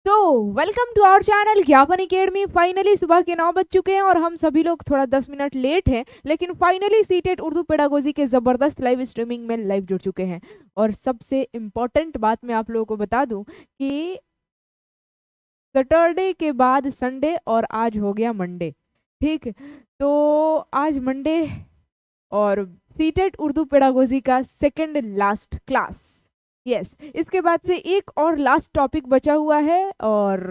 तो welcome to our channel ज्ञापन academy. Finally सुबह के 9 बज चुके हैं और हम सभी लोग थोड़ा 10 मिनट लेट हैं, लेकिन फाइनली सीटेट उर्दू पेडागोजी के ज़बरदस्त लाइव स्ट्रीमिंग में लाइव जुड़ चुके हैं। और सबसे इम्पोर्टेंट बात मैं आप लोगों को बता दूं कि सैटरडे के बाद संडे और आज हो गया मंडे। ठीक, तो आज मंडे और सीटेट उर्दू पेडागोजी का सेकंड लास्ट क्लास। यस, इसके बाद से एक और लास्ट टॉपिक बचा हुआ है और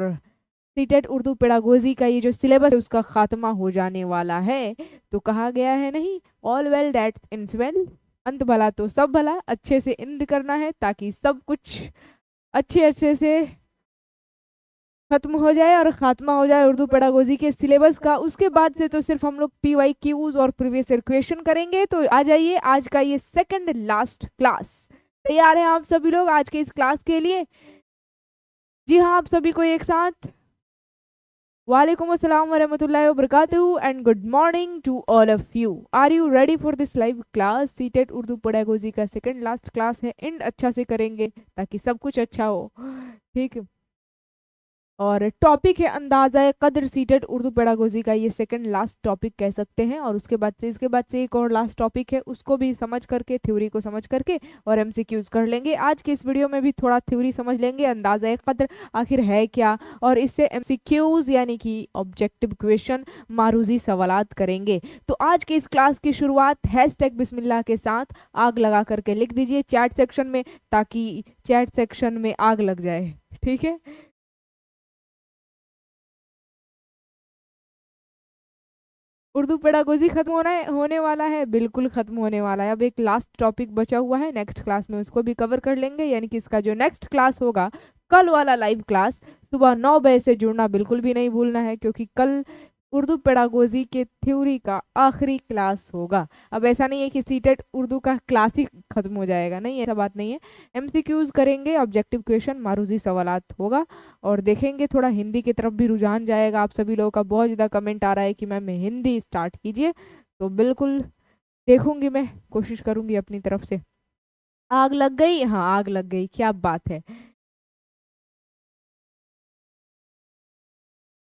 सीटेट उर्दू पेडागोजी का ये जो सिलेबस है उसका खात्मा हो जाने वाला है। तो कहा गया है नहीं, all well that's it's well, अंत भला तो सब भला। अच्छे से एंड करना है ताकि सब कुछ अच्छे से खत्म हो जाए और खात्मा हो जाए उर्दू पेडागोजी के सिलेबस का। उसके बाद से तो सिर्फ हम लोग PYQs और प्रीवियस ईयर क्वेश्चन करेंगे। तो आ जाइए, आज का ये सेकंड लास्ट क्लास। तैयार हैं आप सभी लोग आज के इस क्लास के लिए? जी हाँ, आप सभी को एक साथ वालेकुम अस्सलाम वरहमतुल्लाहि वबरकातुहू and good morning to all of you. Are you ready for this live class? CTET Urdu pedagogy का सेकंड लास्ट क्लास है, एंड अच्छा से करेंगे ताकि सब कुछ अच्छा हो। ठीक, और टॉपिक है अंदाज़ा कद्र। सीटेट उर्दू पेडागोजी का ये सेकंड लास्ट टॉपिक कह सकते हैं। और उसके बाद से इसके बाद से एक और लास्ट टॉपिक है, उसको भी समझ करके, थ्योरी को समझ करके और MCQs कर लेंगे। आज के इस वीडियो में भी थोड़ा थ्योरी समझ लेंगे, अंदाज़ा कद्र आखिर है क्या, और इससे MCQs यानी कि ऑब्जेक्टिव क्वेश्चन, मारूजी सवालात करेंगे। तो आज के इस क्लास की शुरुआत हैशटैग बिस्मिल्लाह के साथ आग लगा करके लिख दीजिए चैट सेक्शन में, ताकि चैट सेक्शन में आग लग जाए। ठीक है, उर्दू पेडागोजी खत्म होने वाला है, बिल्कुल खत्म होने वाला है। अब एक लास्ट टॉपिक बचा हुआ है, नेक्स्ट क्लास में उसको भी कवर कर लेंगे। यानी कि इसका जो नेक्स्ट क्लास होगा, कल वाला लाइव क्लास, सुबह 9 बजे से जुड़ना बिल्कुल भी नहीं भूलना है, क्योंकि कल उर्दू पेडागोजी के थ्योरी का आखिरी क्लास होगा। अब ऐसा नहीं है कि सीटेट उर्दू का क्लास ही खत्म हो जाएगा, नहीं, ऐसा बात नहीं है। MCQs करेंगे, ऑब्जेक्टिव क्वेश्चन, मारूजी सवालात होगा, और देखेंगे थोड़ा हिंदी की तरफ भी रुझान जाएगा। आप सभी लोगों का बहुत ज़्यादा कमेंट आ रहा है कि मैम हिंदी स्टार्ट कीजिए, तो बिल्कुल देखूंगी, मैं कोशिश करूंगी अपनी तरफ से। आग लग गई, हाँ आग लग गई, क्या बात है।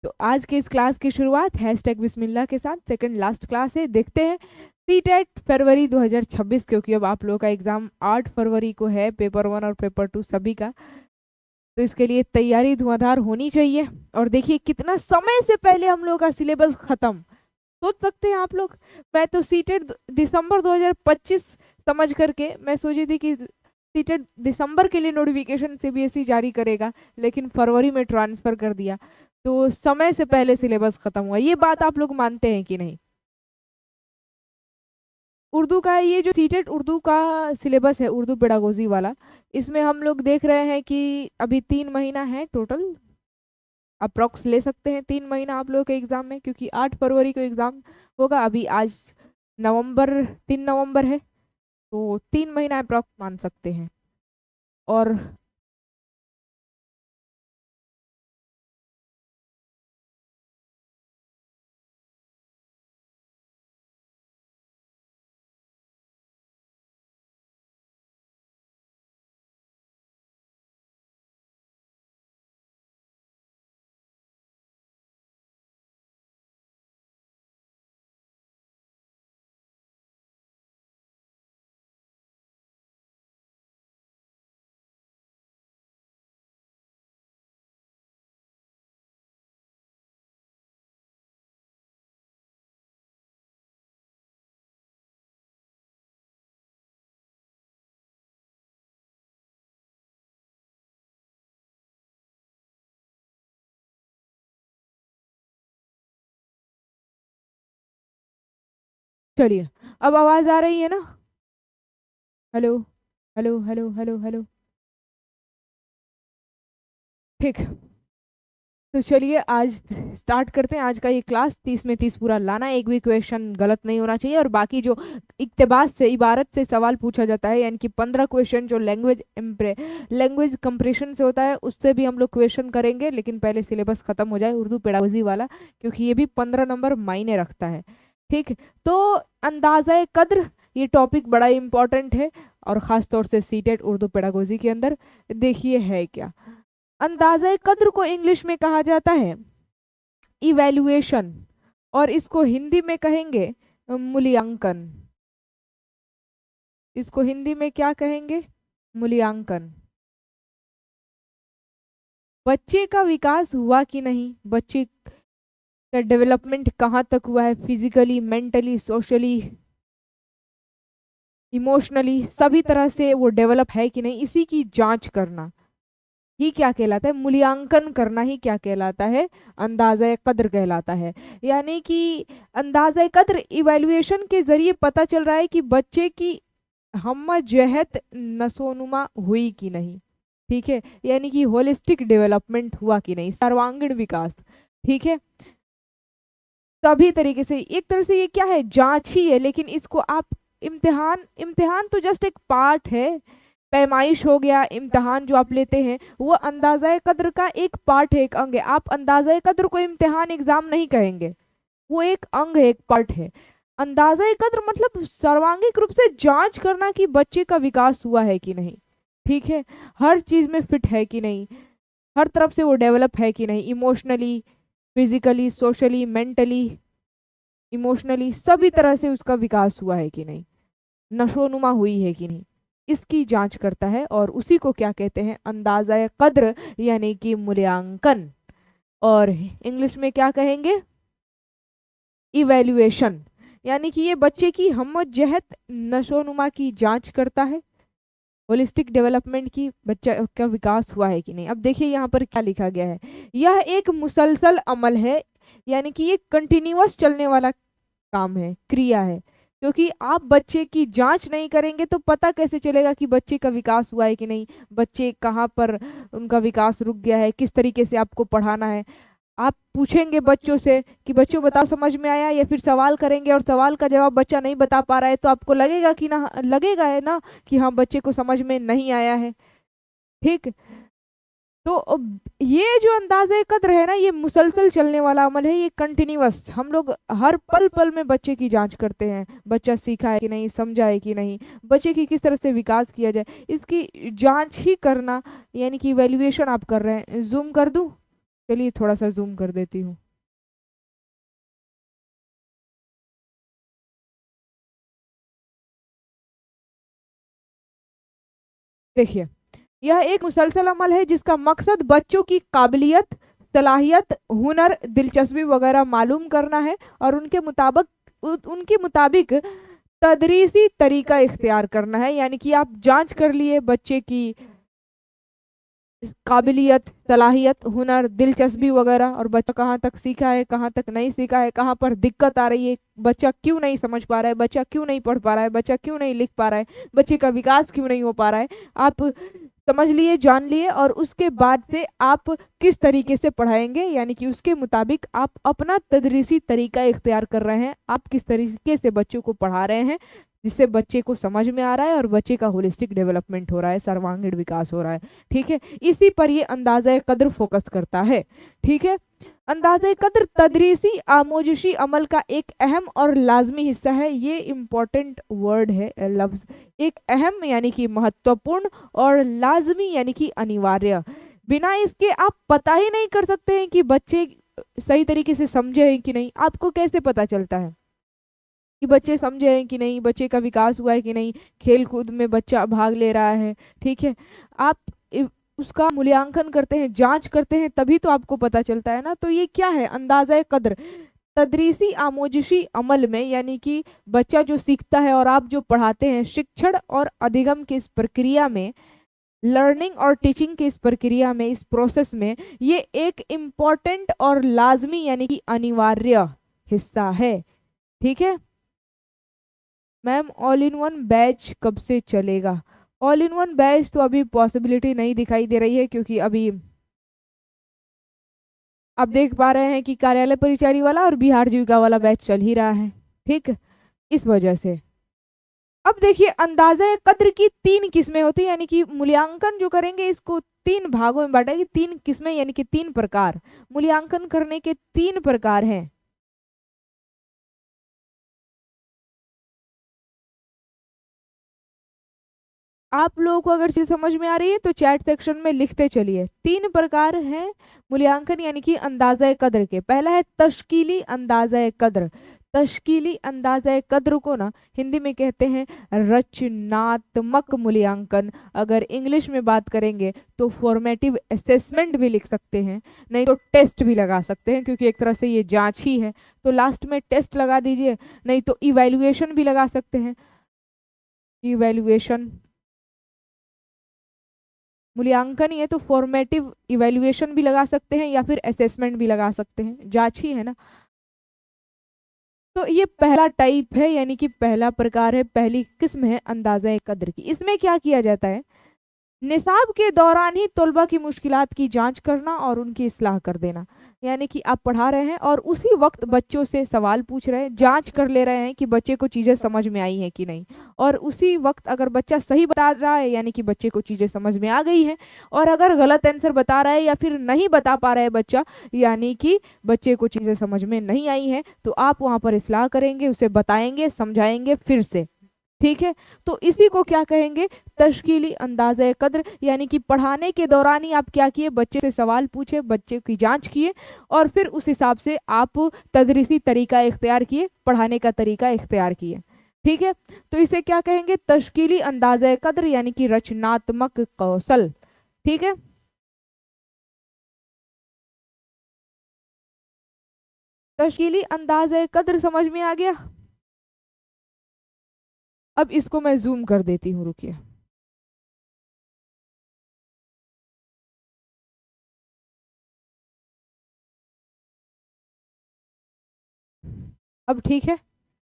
तो आज के इस क्लास की शुरुआत हैशटैग बिस्मिल्लाह के साथ, सेकंड लास्ट क्लास है। देखते हैं सीटेट फरवरी 2026, क्योंकि अब आप लोगों का एग्जाम 8 फरवरी को है, पेपर 1 और पेपर 2 सभी का। तो इसके लिए तैयारी धुआंधार होनी चाहिए। और देखिए कितना समय से पहले हम लोगों का सिलेबस खत्म, सोच सकते हैं आप लोग। मैं तो सीटेट दिसंबर 2025 समझ करके मैं सोची थी कि सीटेट दिसंबर के लिए नोटिफिकेशन CBSE जारी करेगा, लेकिन फरवरी में ट्रांसफर कर दिया। तो समय से पहले सिलेबस खत्म हुआ, ये बात आप लोग मानते हैं कि नहीं? उर्दू का ये जो सीटेट उर्दू का सिलेबस है, उर्दू पेडागोजी वाला, इसमें हम लोग देख रहे हैं कि अभी 3 महीना है टोटल, अप्रोक्स ले सकते हैं 3 महीना आप लोगों के एग्जाम में, क्योंकि 8 फरवरी को एग्जाम होगा। अभी आज नवंबर 3 नवंबर है, तो 3 महीना अप्रोक्स मान सकते हैं। और चलिए, अब आवाज आ रही है ना? Hello hello hello hello hello. ठीक, तो चलिए आज स्टार्ट करते हैं आज का ये क्लास। 30 में 30 पूरा लाना, एक भी क्वेश्चन गलत नहीं होना चाहिए। और बाकी जो इक्तबास से, इबारत से सवाल पूछा जाता है, यानी कि 15 क्वेश्चन जो लैंग्वेज कंप्रेशन से होता है, उससे भी हम लोग क्वेश्चन करेंगे। लेकिन पहले सिलेबस खत्म हो जाए उर्दू पेडागोजी वाला, क्योंकि ये भी 15 नंबर मायने रखता है। ठीक, तो अंदाज़ा कद्र ये टॉपिक बड़ा इंपॉर्टेंट है, और ख़ास तौर से सीटेट उर्दू पेडागोजी के अंदर। देखिए है क्या, अंदाज़ा कद्र को इंग्लिश में कहा जाता है इवैल्यूएशन, और इसको हिंदी में कहेंगे मूल्यांकन। इसको हिंदी में क्या कहेंगे? मूल्यांकन। बच्चे का विकास हुआ कि नहीं, बच्चे का डेवलपमेंट कहाँ तक हुआ है, फिजिकली, मेंटली, सोशली, इमोशनली, सभी तरह से वो डेवलप है कि नहीं, इसी की जांच करना ही क्या कहलाता है? मूल्यांकन करना ही क्या कहलाता है? अंदाज़ा कद्र कहलाता है। यानी कि अंदाज़ा कद्र इवैल्यूएशन के जरिए पता चल रहा है कि बच्चे की हमजहत नशोनुमा हुई कि नहीं, ठीक है, यानी कि होलिस्टिक डेवलपमेंट हुआ कि नहीं, सर्वांगीण विकास, ठीक है। सभी तरीके से एक तरह से ये क्या है? जांच ही है, लेकिन इसको आप इम्तिहान, इम्तिहान तो जस्ट एक पार्ट है, पैमाइश हो गया, इम्तिहान जो आप लेते हैं वो अंदाज़ा कद्र का एक पार्ट है, एक अंग है। आप अंदाज़ा कद्र को इम्तिहान एग्जाम नहीं कहेंगे, वो एक अंग है, एक पार्ट है। अंदाज़ा कद्र मतलब सर्वांगीण रूप से जांच करना कि बच्चे का विकास हुआ है कि नहीं, ठीक है, हर चीज में फिट है कि नहीं, हर तरफ से वो डेवलप है कि नहीं, emotionally, physically, socially, mentally, emotionally, सभी तरह से उसका विकास हुआ है कि नहीं, नशोनुमा हुई है कि नहीं, इसकी जांच करता है। और उसी को क्या कहते हैं? अंदाज़ा कद्र, यानी कि मूल्यांकन, और इंग्लिश में क्या कहेंगे? इवैल्यूएशन। यानी कि ये बच्चे की हमजहत नशोनुमा की जांच करता है, होलिस्टिक डेवलपमेंट की, बच्चा का विकास हुआ है कि नहीं। अब देखिए यहाँ पर क्या लिखा गया है, यह एक मुसलसल अमल है, यानी कि ये कंटिन्यूअस चलने वाला काम है, क्रिया है, क्योंकि आप बच्चे की जांच नहीं करेंगे तो पता कैसे चलेगा कि बच्चे का विकास हुआ है कि नहीं, बच्चे कहाँ पर उनका विकास रुक गया है, किस तरीके से आपको पढ़ाना है। आप पूछेंगे बच्चों से कि बच्चों बताओ समझ में आया, या फिर सवाल करेंगे और सवाल का जवाब बच्चा नहीं बता पा रहा है, तो आपको लगेगा कि ना, लगेगा है ना कि हाँ बच्चे को समझ में नहीं आया है, ठीक। तो अब ये जो अंदाज़े कद्र है ना, ये मुसलसल चलने वाला अमल है, ये कंटिन्यूअस, हम लोग हर पल पल में बच्चे की जांच करते हैं, बच्चा सीखा है कि नहीं, समझा है कि नहीं, बच्चे की किस तरह से विकास किया जाए, इसकी जांच ही करना, यानी कि वैल्यूएशन आप कर रहे हैं। जूम कर दूं? चलिए थोड़ा सा जूम कर देती हूँ। देखिए, यह एक मुसलसल अमल है जिसका मकसद बच्चों की काबिलियत, सलाहियत, हुनर, दिलचस्पी वगैरह मालूम करना है, और उनके मुताबिक तदरीसी तरीका इख्तियार करना है। यानी कि आप जांच कर लिए बच्चे की काबिलियत, सलाहियत, हुनर, दिलचस्पी वगैरह, और बच्चा कहाँ तक सीखा है, कहाँ तक नहीं सीखा है, कहाँ पर दिक्कत आ रही है, बच्चा क्यों नहीं समझ पा रहा है, बच्चा क्यों नहीं पढ़ पा रहा है, बच्चा क्यों नहीं लिख पा रहा है, बच्चे का विकास क्यों नहीं हो पा रहा है, आप समझ लिए, जान लिए, और उसके बाद से आप किस तरीके से पढ़ाएंगे, यानी कि उसके मुताबिक आप अपना तदरीसी तरीका इख्तियार कर रहे हैं, आप किस तरीके से बच्चों को पढ़ा रहे हैं जिससे बच्चे को समझ में आ रहा है और बच्चे का होलिस्टिक डेवलपमेंट हो रहा है, सर्वांगीण विकास हो रहा है, ठीक है। इसी पर ये अंदाज़ा कद्र फोकस करता है, ठीक है। अंदाज़ा कद्र तदरीसी आमोजिशी अमल का एक अहम और लाजमी हिस्सा है। ये इम्पोर्टेंट वर्ड है, लफ्ज़, एक अहम यानी कि महत्वपूर्ण, और लाजमी यानी कि अनिवार्य। बिना इसके आप पता ही नहीं कर सकते हैं कि बच्चे सही तरीके से समझे हैं कि नहीं। आपको कैसे पता चलता है कि बच्चे समझे हैं कि नहीं, बच्चे का विकास हुआ है कि नहीं, खेल कूद में बच्चा भाग ले रहा है, ठीक है। आप उसका मूल्यांकन करते हैं, जांच करते हैं, तभी तो आपको पता चलता है ना। तो ये क्या है? अंदाज़ा कद्र तदरीसी आमोजिशी अमल में, यानी कि बच्चा जो सीखता है और आप जो पढ़ाते हैं, शिक्षण और अधिगम की इस प्रक्रिया में, लर्निंग और टीचिंग की इस प्रक्रिया में, इस प्रोसेस में, ये एक इम्पॉर्टेंट और लाजमी यानी कि अनिवार्य हिस्सा है, ठीक है। Ma'am all in one batch कब से चलेगा? ऑल इन वन बैच तो अभी पॉसिबिलिटी नहीं दिखाई दे रही है, क्योंकि अभी आप देख पा रहे हैं कि कार्यालय परिचारी वाला और बिहार जीविका वाला बैच चल ही रहा है, ठीक, इस वजह से। अब देखिए, अंदाजा कद्र की तीन किस्में होती है, यानी कि मूल्यांकन जो करेंगे इसको तीन भागों में बांटेंगे, तीन किस्में यानी कि तीन प्रकार, मूल्यांकन करने के तीन प्रकार हैं। आप लोगों को अगर चीज समझ में आ रही है तो चैट सेक्शन में लिखते चलिए। 3 प्रकार हैं मूल्यांकन यानी कि अंदाजा कद्र के। पहला है तश्कीली अंदाजा कद्र। तश्कीली अंदाजा कद्र को ना हिंदी में कहते हैं रचनात्मक मूल्यांकन। अगर इंग्लिश में बात करेंगे तो फॉर्मेटिव असेसमेंट भी लिख सकते हैं, नहीं तो टेस्ट भी लगा सकते हैं, क्योंकि एक तरह से ये जांच ही है, तो लास्ट में टेस्ट लगा दीजिए, नहीं तो इवैल्यूएशन भी लगा सकते हैं। इवैल्यूएशन मूल्यांकन ही है तो फॉर्मेटिव इवैल्यूएशन भी लगा सकते हैं या फिर असेसमेंट भी लगा सकते हैं, जांच ही है ना। तो ये पहला टाइप है, यानी कि पहला प्रकार है, पहली किस्म है अंदाजा कद्र की। इसमें क्या किया जाता है, निसाब के दौरान ही तलबा की मुश्किलात की जांच करना और उनकी इस्लाह कर देना। यानी कि आप पढ़ा रहे हैं और उसी वक्त बच्चों से सवाल पूछ रहे हैं, जांच कर ले रहे हैं कि बच्चे को चीज़ें समझ में आई हैं कि नहीं, और उसी वक्त अगर बच्चा सही बता रहा है यानी कि बच्चे को चीज़ें समझ में आ गई हैं, और अगर गलत आंसर बता रहा है या फिर नहीं बता पा रहा है बच्चा, यानी कि बच्चे को चीज़ें समझ में नहीं आई हैं, तो आप वहाँ पर इस्लाह करेंगे, उसे बताएंगे, समझाएंगे फिर से। ठीक है, तो इसी को क्या कहेंगे, तश्कीली अंदाज़े कद्र। यानी कि पढ़ाने के दौरान ही आप क्या किए, बच्चे से सवाल पूछे, बच्चे की जांच किए, और फिर उस हिसाब से आप तदरीसी तरीका इख्तियार किए, पढ़ाने का तरीका इख्तियार किए। ठीक है, तो इसे क्या कहेंगे, तश्कीली अंदाज़े कद्र यानी कि रचनात्मक कौशल। ठीक है, तश्कीली अंदाज़े कद्र समझ में आ गया। अब इसको मैं जूम कर देती हूँ, रुकिए। अब ठीक है,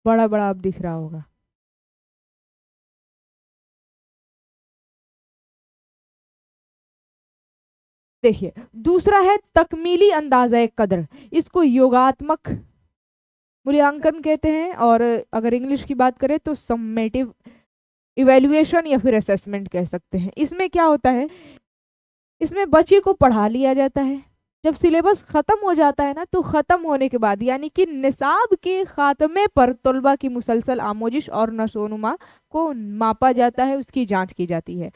बड़ा बड़ा अब दिख रहा होगा। देखिए, दूसरा है तकमीली अंदाजा कद्र। इसको योगात्मक मूल्यांकन कहते हैं, और अगर इंग्लिश की बात करें तो सम्मेटिव इवैल्यूएशन या फिर असेसमेंट कह सकते हैं। इसमें क्या होता है, इसमें बच्चे को पढ़ा लिया जाता है, जब सिलेबस खत्म हो जाता है ना, तो खत्म होने के बाद यानी कि निसाब के खात्मे पर तलबा की मुसलसल आमोजिश और नशोनुमा को मापा जाता है, उसकी जांच की जाती है।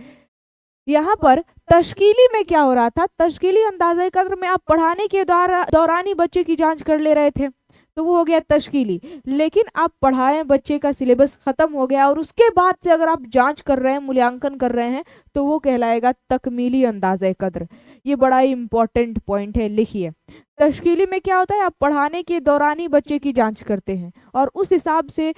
यहाँ पर तश्कीली में क्या हो रहा था, तश्कीली अंदाजा कद्र में आप पढ़ाने के दौरान ही बच्चे की जांच कर ले रहे थे, तो वो हो गया तश्कीली। लेकिन आप पढ़ाएं, बच्चे का सिलेबस खत्म हो गया और उसके बाद से अगर आप जांच कर रहे हैं, मूल्यांकन कर रहे हैं, तो वो कहलाएगा तकमीली अंदाजा कद्र। ये बड़ा ही इंपॉर्टेंट पॉइंट है, लिखिए। तश्कीली में क्या होता है, आप पढ़ाने के दौरान ही बच्चे की जांच करते हैं, और उस हिसाब से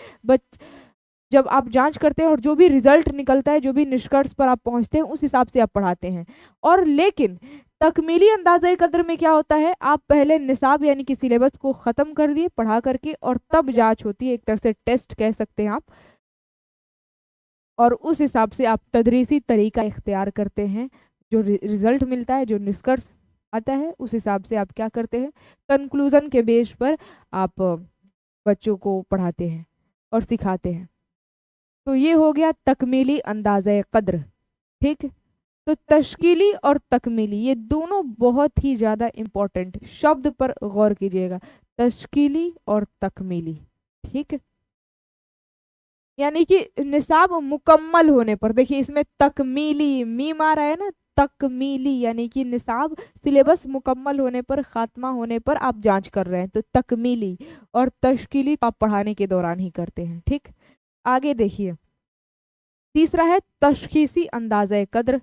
जब आप जांच करते हैं और जो भी रिजल्ट निकलता है, जो भी निष्कर्ष पर आप पहुंचते हैं, उस हिसाब से आप पढ़ाते हैं। और लेकिन तकमीली अंदाजा कद्र में क्या होता है, आप पहले निसाब यानी कि सिलेबस को ख़त्म कर दिए पढ़ा करके, और तब जांच होती है, एक तरह से टेस्ट कह सकते हैं आप, और उस हिसाब से आप तदरीसी तरीका इख्तियार करते हैं। जो रिजल्ट मिलता है, जो निष्कर्ष आता है, उस हिसाब से आप क्या करते हैं, कंक्लूजन के बेस पर आप बच्चों को पढ़ाते हैं और सिखाते हैं। तो ये हो गया तकमीली अंदाज़ा कद्र। ठीक, तो तश्कीली और तकमीली ये दोनों बहुत ही ज़्यादा इम्पोर्टेंट शब्द पर गौर कीजिएगा, तश्कीली और तकमीली। ठीक है, यानी कि निसाब मुकम्मल होने पर, देखिए इसमें तकमीली मीम आ रहा है ना, तकमीली यानी कि निसाब सिलेबस मुकम्मल होने पर, खात्मा होने पर आप जांच कर रहे हैं, तो तकमीली। और तश्कीली तो आप पढ़ाने के दौरान ही करते हैं। ठीक, आगे देखिए, तीसरा है तशखीसी अंदाज़ा कद्र।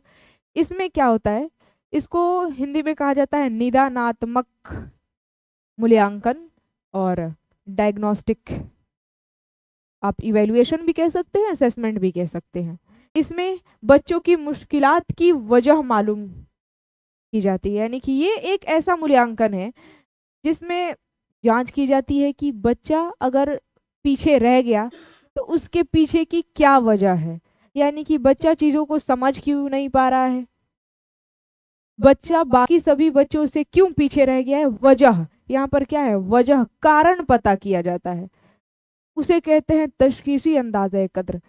इसमें क्या होता है, इसको हिंदी में कहा जाता है निदानात्मक मूल्यांकन और डायग्नोस्टिक। आप इवैल्यूएशन भी कह सकते हैं, असेसमेंट भी कह सकते हैं। इसमें बच्चों की मुश्किलात की वजह मालूम की जाती है, यानी कि ये एक ऐसा मूल्यांकन है जिसमें जांच की जाती है कि बच्चा अगर पीछे रह गया तो उसके पीछे की क्या वजह है, यानी कि बच्चा चीज़ों को समझ क्यों नहीं पा रहा है, बच्चा बाकी सभी बच्चों से क्यों पीछे रह गया है, वजह। यहाँ पर क्या है, वजह, कारण पता किया जाता है, उसे कहते हैं तशखीसी अंदाज़ा कद्र।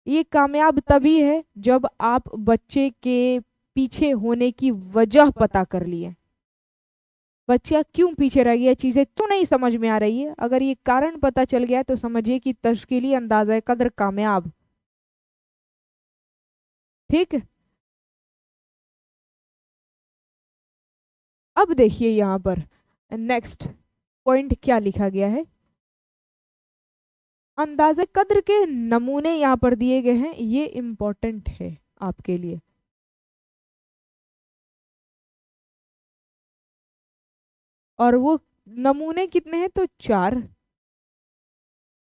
ये कामयाब तभी है जब आप बच्चे के पीछे होने की वजह पता कर लिए, बच्चा क्यों पीछे रह गया, चीज़ें क्यों नहीं समझ में आ रही है, अगर ये कारण पता चल गया तो समझिए कि तश्कीली अंदाज़ा कद्र कामयाब ठीक। अब देखिए यहाँ पर नेक्स्ट पॉइंट क्या लिखा गया है। अंदाजे कद्र के नमूने यहाँ पर दिए गए हैं, ये इम्पोर्टेंट है आपके लिए। और वो नमूने कितने हैं, तो 4।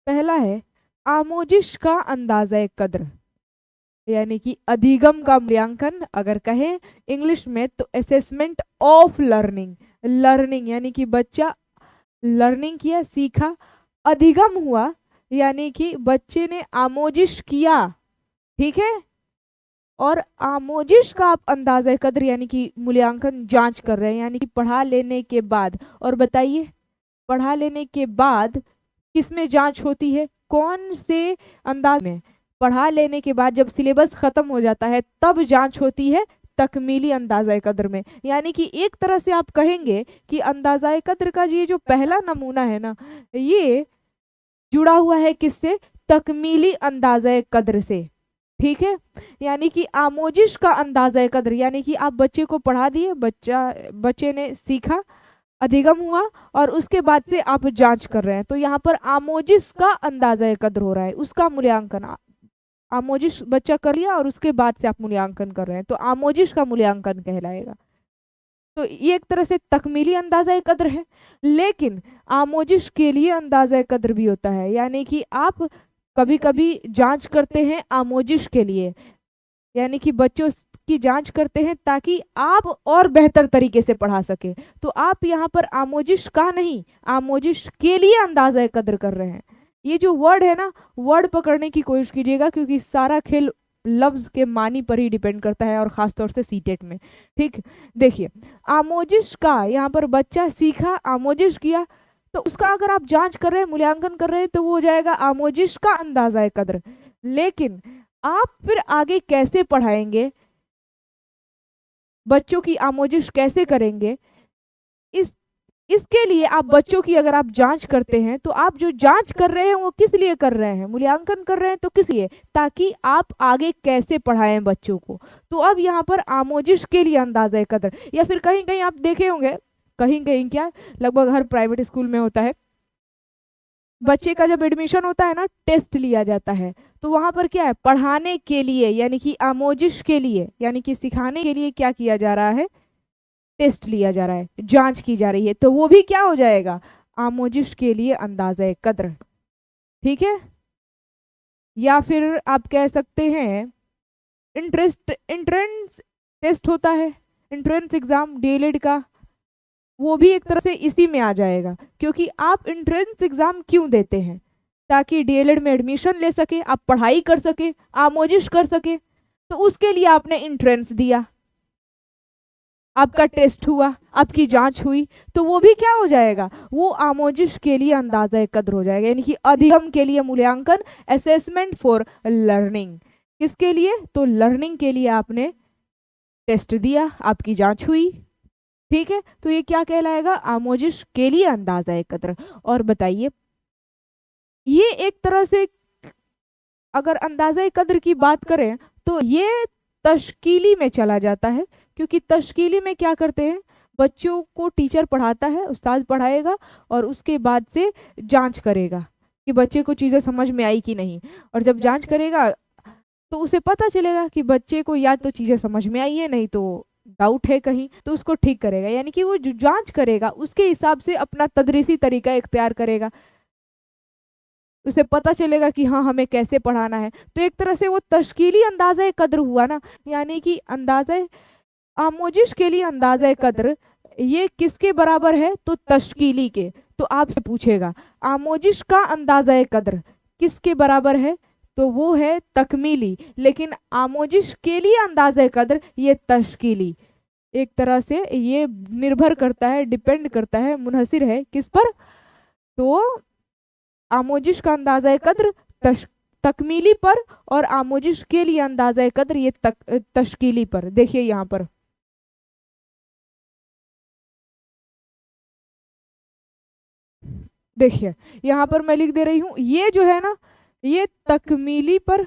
पहला है आमोजिश का अंदाजा कद्र, यानी कि अधिगम का मूल्यांकन अगर कहें इंग्लिश में तो असेसमेंट ऑफ लर्निंग। लर्निंग यानी कि बच्चा लर्निंग किया, सीखा। अधिगम हुआ यानी कि बच्चे ने आमोजिश किया, ठीक है। और आमोजिश का आप अंदाजा कद्र यानी कि मूल्यांकन जांच कर रहे हैं, यानी कि पढ़ा लेने के बाद। और बताइए पढ़ा लेने के बाद किसमें जांच होती है, कौन से अंदाज में? पढ़ा लेने के बाद जब सिलेबस खत्म हो जाता है तब जांच होती है तकमीली अंदाजा कद्र में। यानी कि एक तरह से आप कहेंगे कि अंदाजा कद्र का ये जो पहला नमूना है ना, ये जुड़ा हुआ है किससे? तकमीली अंदाजा कद्र से, ठीक है। यानी कि आमोजिश का अंदाजा कद्र यानी कि आप बच्चे को पढ़ा दिए, बच्चे ने सीखा, अधिगम हुआ, और उसके बाद से आप जांच कर रहे हैं, तो यहाँ पर आमोजिश का अंदाजा कद्र हो रहा है, उसका मूल्यांकन। आमोजिश बच्चा कर लिया और उसके बाद से आप मूल्यांकन कर रहे हैं, तो आमोजिश का मूल्यांकन कहलाएगा। तो ये एक तरह से तकमीली अंदाजा कद्र है। लेकिन आमोजिश के लिए अंदाजा कद्र भी होता है, यानी कि आप कभी कभी जांच करते हैं आमोजिश के लिए, यानी कि बच्चों की जांच करते हैं ताकि आप और बेहतर तरीके से पढ़ा सके। तो आप यहाँ पर आमोजिश का नहीं, आमोजिश के लिए अंदाजा कद्र कर रहे हैं। ये जो वर्ड है ना, वर्ड पकड़ने की कोशिश कीजिएगा, क्योंकि सारा खेल लफ्ज के मानी पर ही डिपेंड करता है, और खासतौर से सीटेट में, ठीक। देखिए आमोजिश का, यहाँ पर बच्चा सीखा, आमोजिश किया, तो उसका अगर आप जांच कर रहे हैं, मूल्यांकन कर रहे हैं, तो वो हो जाएगा आमोजिश का अंदाजा कद्र। लेकिन आप फिर आगे कैसे पढ़ाएंगे, बच्चों की आमोजिश कैसे करेंगे, इस इसके लिए आप बच्चों की अगर आप जांच करते हैं, तो आप जो जांच कर रहे हैं वो किस लिए कर रहे हैं, मूल्यांकन कर रहे हैं, तो किस लिए? ताकि आप आगे कैसे पढ़ाएं बच्चों को। तो अब यहाँ पर आमोजिश के लिए अंदाजा कद्र, या फिर कहीं कहीं आप देखे होंगे, कहीं कहीं क्या, लगभग हर प्राइवेट स्कूल में होता है, बच्चे का जब एडमिशन होता है ना, टेस्ट लिया जाता है, तो वहां पर क्या है, पढ़ाने के लिए यानी कि आमोजिश के लिए यानी कि सिखाने के लिए क्या किया जा रहा है, टेस्ट लिया जा रहा है, जांच की जा रही है, तो वो भी क्या हो जाएगा, आमोजिश के लिए अंदाजा कद्र, ठीक है। या फिर आप कह सकते हैं एंट्रेंस टेस्ट होता है, एंट्रेंस एग्जाम डीएलएड का, वो भी एक तरह से इसी में आ जाएगा, क्योंकि आप एंट्रेंस एग्जाम क्यों देते हैं, ताकि डीएलएड में एडमिशन ले सके, आप पढ़ाई कर सके, आमोजिश कर सके, तो उसके लिए आपने एंट्रेंस दिया, आपका टेस्ट हुआ, आपकी जांच हुई, तो वो भी क्या हो जाएगा, वो आमोजिश के लिए अंदाजा कद्र हो जाएगा, यानी कि अधिगम के लिए मूल्यांकन, असेसमेंट फॉर लर्निंग, किसके लिए, तो लर्निंग के लिए आपने टेस्ट दिया, आपकी जांच हुई, ठीक है। तो ये क्या कहलाएगा, आमोजिश के लिए अंदाजा कद्र। और बताइए, ये एक तरह से अगर अंदाजा कद्र की बात करें तो ये तश्कीली में चला जाता है, क्योंकि तश्कीली में क्या करते हैं, बच्चों को टीचर पढ़ाता है, उस्ताद पढ़ाएगा, और उसके बाद से जांच करेगा कि बच्चे को चीज़ें समझ में आई कि नहीं। और जब जांच करेगा तो उसे पता चलेगा कि बच्चे को या तो चीज़ें समझ में आई है, नहीं तो डाउट है कहीं, तो उसको ठीक करेगा। यानी कि वो जो जांच करेगा उसके हिसाब से अपना तदरीसी तरीका इख्तियार करेगा, उसे पता चलेगा कि हाँ हमें कैसे पढ़ाना है। तो एक तरह से वो तश्कीली अंदाजा कद्र हुआ ना, यानी कि अंदाजा आमोजिश के लिए अंदाजा कद्र ये किसके बराबर है, तो तश्कीली के। तो आपसे पूछेगा आमोजिश का अंदाजा कद्र किसके बराबर है, तो वो है तकमीली, लेकिन आमोजिश के लिए अंदाजा कद्र ये तश्कीली। एक तरह से ये निर्भर करता है, डिपेंड करता है, मुनहसिर है किस पर, तो आमोजिश का अंदाजा कद्र तकमीली पर, और आमोजिश के लिए अंदाजा कद्र ये तश्कीली पर। देखिए यहाँ पर देखिए, यहाँ पर मैं लिख दे रही हूँ, ये जो है ना, ये तकमीली पर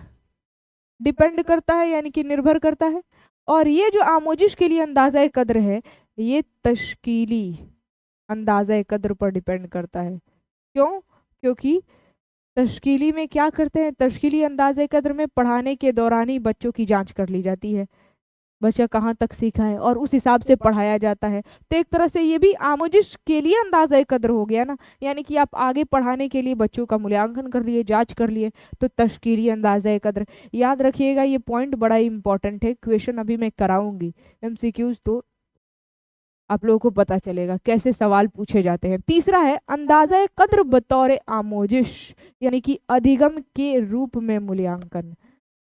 डिपेंड करता है यानी कि निर्भर करता है। और ये जो आमोजिश के लिए अंदाज़ा कद्र है, ये तश्कीली अंदाज़ा कद्र पर डिपेंड करता है। क्यों? क्योंकि तश्कीली में क्या करते हैं, तश्कीली अंदाज़े कद्र में पढ़ाने के दौरान ही बच्चों की जांच कर ली जाती है, बच्चा कहाँ तक सीखा है और उस हिसाब से पढ़ाया जाता है। तो एक तरह से ये भी आमोजिश के लिए अंदाज़ा कद्र हो गया ना, यानी कि आप आगे पढ़ाने के लिए बच्चों का मूल्यांकन कर लिए, जांच कर लिए, तो तश्कीली अंदाज़ा कद्र। याद रखिएगा, ये पॉइंट बड़ा ही इंपॉर्टेंट है, क्वेश्चन अभी मैं कराऊंगी MCQs, तो आप लोगों को पता चलेगा कैसे सवाल पूछे जाते हैं। तीसरा है अंदाज़ा कद्र बतौर आमोजिश, यानी कि अधिगम के रूप में मूल्यांकन।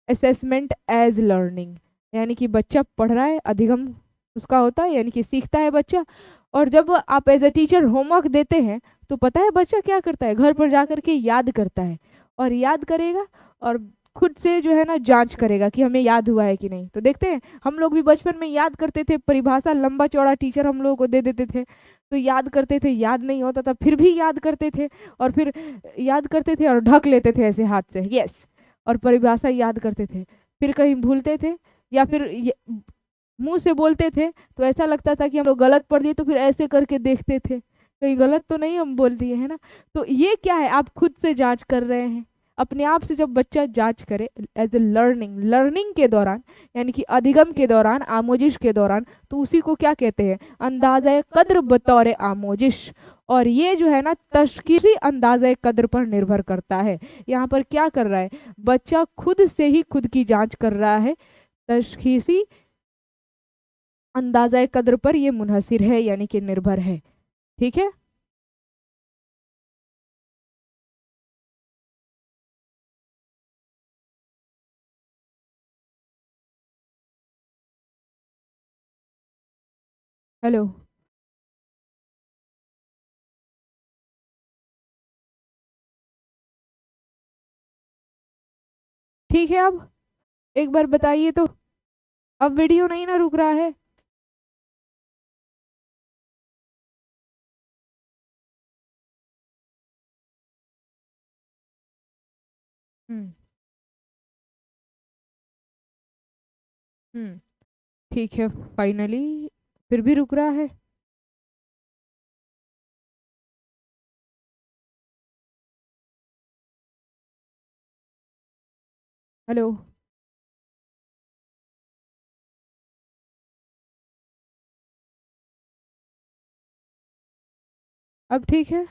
असेसमेंट एज लर्निंग, यानी कि बच्चा पढ़ रहा है, अधिगम उसका होता है यानी कि सीखता है बच्चा। और जब आप एज ए टीचर होमवर्क देते हैं तो पता है बच्चा क्या करता है, घर पर जा कर के याद करता है, और याद करेगा और खुद से जो है ना जांच करेगा कि हमें याद हुआ है कि नहीं। तो देखते हैं, हम लोग भी बचपन में याद करते थे, परिभाषा लंबा चौड़ा टीचर हम लोगों को दे देते थे, तो याद करते थे, याद नहीं होता था फिर भी याद करते थे, और फिर याद करते थे और ढक लेते थे ऐसे हाथ से, यस, और परिभाषा याद करते थे, फिर कहीं भूलते थे या फिर मुंह से बोलते थे तो ऐसा लगता था कि हम लोग गलत पढ़ दिए, तो फिर ऐसे करके देखते थे कहीं गलत तो नहीं हम बोल दिए, है ना। तो ये क्या है, आप खुद से जांच कर रहे हैं अपने आप से। जब बच्चा जांच करे एज ए लर्निंग के दौरान, यानी कि अधिगम के दौरान, आमोजिश के दौरान, तो उसी को क्या कहते हैं, अंदाज़ा कद्र बतौर आमोजिश। और ये जो है ना तशखीसी अंदाज़ा कद्र पर निर्भर करता है। यहाँ पर क्या कर रहा है, बच्चा खुद से ही खुद की जांच कर रहा है, तशखीसी अंदाज़ा कद्र पर ये मुनहसिर है यानी कि निर्भर है। ठीक है, हेलो, ठीक है। अब एक बार बताइए तो, अब वीडियो नहीं ना रुक रहा है? हम्म। हम्म। ठीक है, फाइनली फिर भी रुक रहा है। हेलो, अब ठीक है?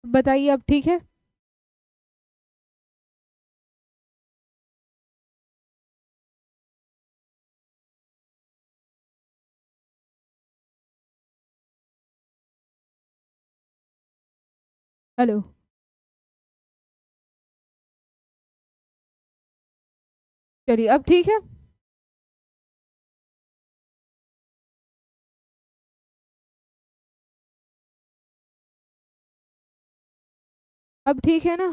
बताइए, अब ठीक है? हेलो, चलिए अब ठीक है? अब ठीक है ना?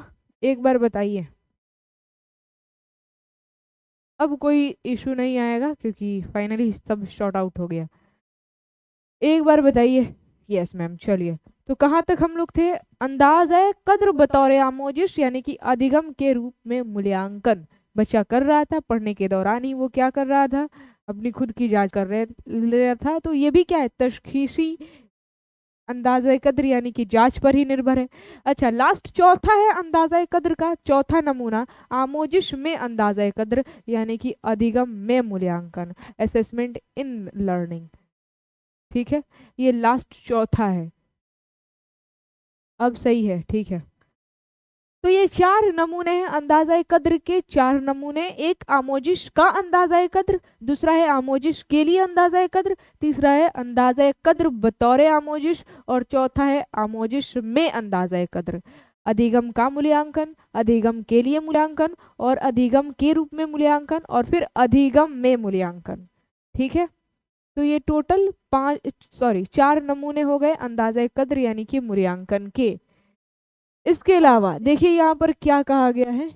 एक बार बताइए। अब कोई इशू नहीं आएगा क्योंकि फाइनली सब शॉर्ट आउट हो गया। एक बार बताइए। यस मैम, चलिए। तो कहाँ तक हम लोग थे, अंदाज है कद्र बतौर आमोजिश, यानी कि अधिगम के रूप में मूल्यांकन बच्चा कर रहा था, पढ़ने के दौरान ही वो क्या कर रहा था, अपनी खुद की जांच कर रहे ले रहा था। तो ये भी क्या है, तशखीसी अंदाजा कद्र यानी कि जांच पर ही निर्भर है। अच्छा, लास्ट चौथा है अंदाजा कद्र का चौथा नमूना, आमोजिश में अंदाजा कद्र यानी कि अधिगम में मूल्यांकन, असेसमेंट इन लर्निंग। ठीक है, ये लास्ट चौथा है। अब सही है, ठीक है। तो ये चार नमूने हैं अंदाजा कद्र के, चार नमूने। एक आमोजिश का अंदाजा कद्र, दूसरा है आमोजिश के लिए अंदाजा कद्र, तीसरा है अंदाजा कद्र बतौर आमोजिश, और चौथा है आमोजिश में अंदाजा कद्र। अधिगम का मूल्यांकन, अधिगम के लिए मूल्यांकन, और अधिगम के रूप में मूल्यांकन, और फिर अधिगम में मूल्यांकन। ठीक है, तो ये टोटल चार नमूने हो गए अंदाजा कद्र यानी कि मूल्यांकन के। इसके अलावा देखिए यहाँ पर क्या कहा गया है,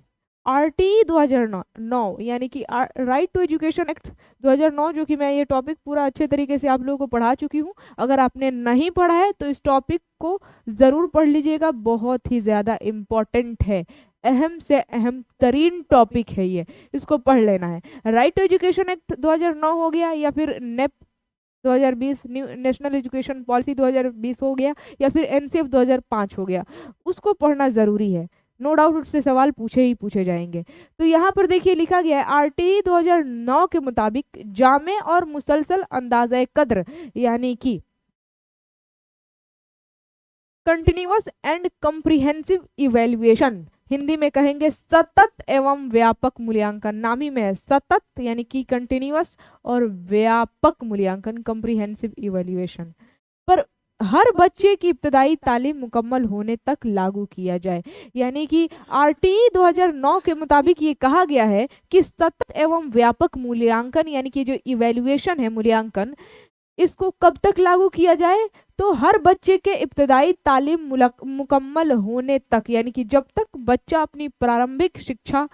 RTE 2009 यानी कि राइट टू एजुकेशन एक्ट 2009, जो कि मैं ये टॉपिक पूरा अच्छे तरीके से आप लोगों को पढ़ा चुकी हूँ। अगर आपने नहीं पढ़ा है तो इस टॉपिक को ज़रूर पढ़ लीजिएगा, बहुत ही ज़्यादा इम्पॉर्टेंट है, अहम से अहम तरीन टॉपिक है ये, इसको पढ़ लेना है। राइट टू एजुकेशन एक्ट 2009 हो गया, या फिर NEP 2020 new national education policy 2020 हो गया, या फिर NCF 2005 हो गया, उसको पढ़ना ज़रूरी है। नो डाउट उससे सवाल पूछे ही पूछे जाएंगे। तो यहाँ पर देखिए लिखा गया है RTE 2009 के मुताबिक जामे और मुसलसल अंदाज़ा कद्र यानी कि continuous and comprehensive evaluation, Hindi में कहेंगे सतत एवं व्यापक मूल्यांकन, नाम ही में है सतत यानी कि कंटिन्यूअस और व्यापक मूल्यांकन, कम्प्रिहेंसिव इवेल्युएशन, पर हर बच्चे की इब्तदाई तालीम मुकम्मल होने तक लागू किया जाए। यानी कि RTE 2009 के मुताबिक ये कहा गया है कि सतत एवं व्यापक मूल्यांकन यानी कि जो इवेल्युएशन है, मूल्यांकन, इसको कब तक लागू किया जाए, तो हर बच्चे के इब्तदाई तालीम मुकम्मल होने तक, यानी कि जब तक बच्चा अपनी प्रारंभिक शिक्षा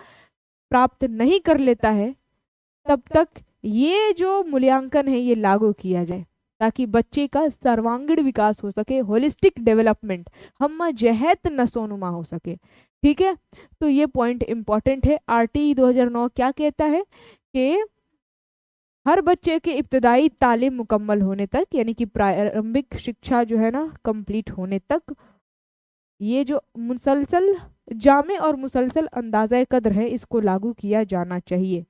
प्राप्त नहीं कर लेता है तब तक ये जो मूल्यांकन है ये लागू किया जाए, ताकि बच्चे का सर्वांगीण विकास हो सके, होलिस्टिक डेवलपमेंट, हम जहत नसोनुमा हो सके। ठीक है, तो ये पॉइंट इंपॉर्टेंट है। RTE 2009 क्या कहता है कि हर बच्चे के इब्तदाई तालीम मुकम्मल होने तक, यानी कि प्रारंभिक शिक्षा जो है ना कंप्लीट होने तक, ये जो मुसलसल जामे और मुसलसल अंदाज़ा कद्र है इसको लागू किया जाना चाहिए।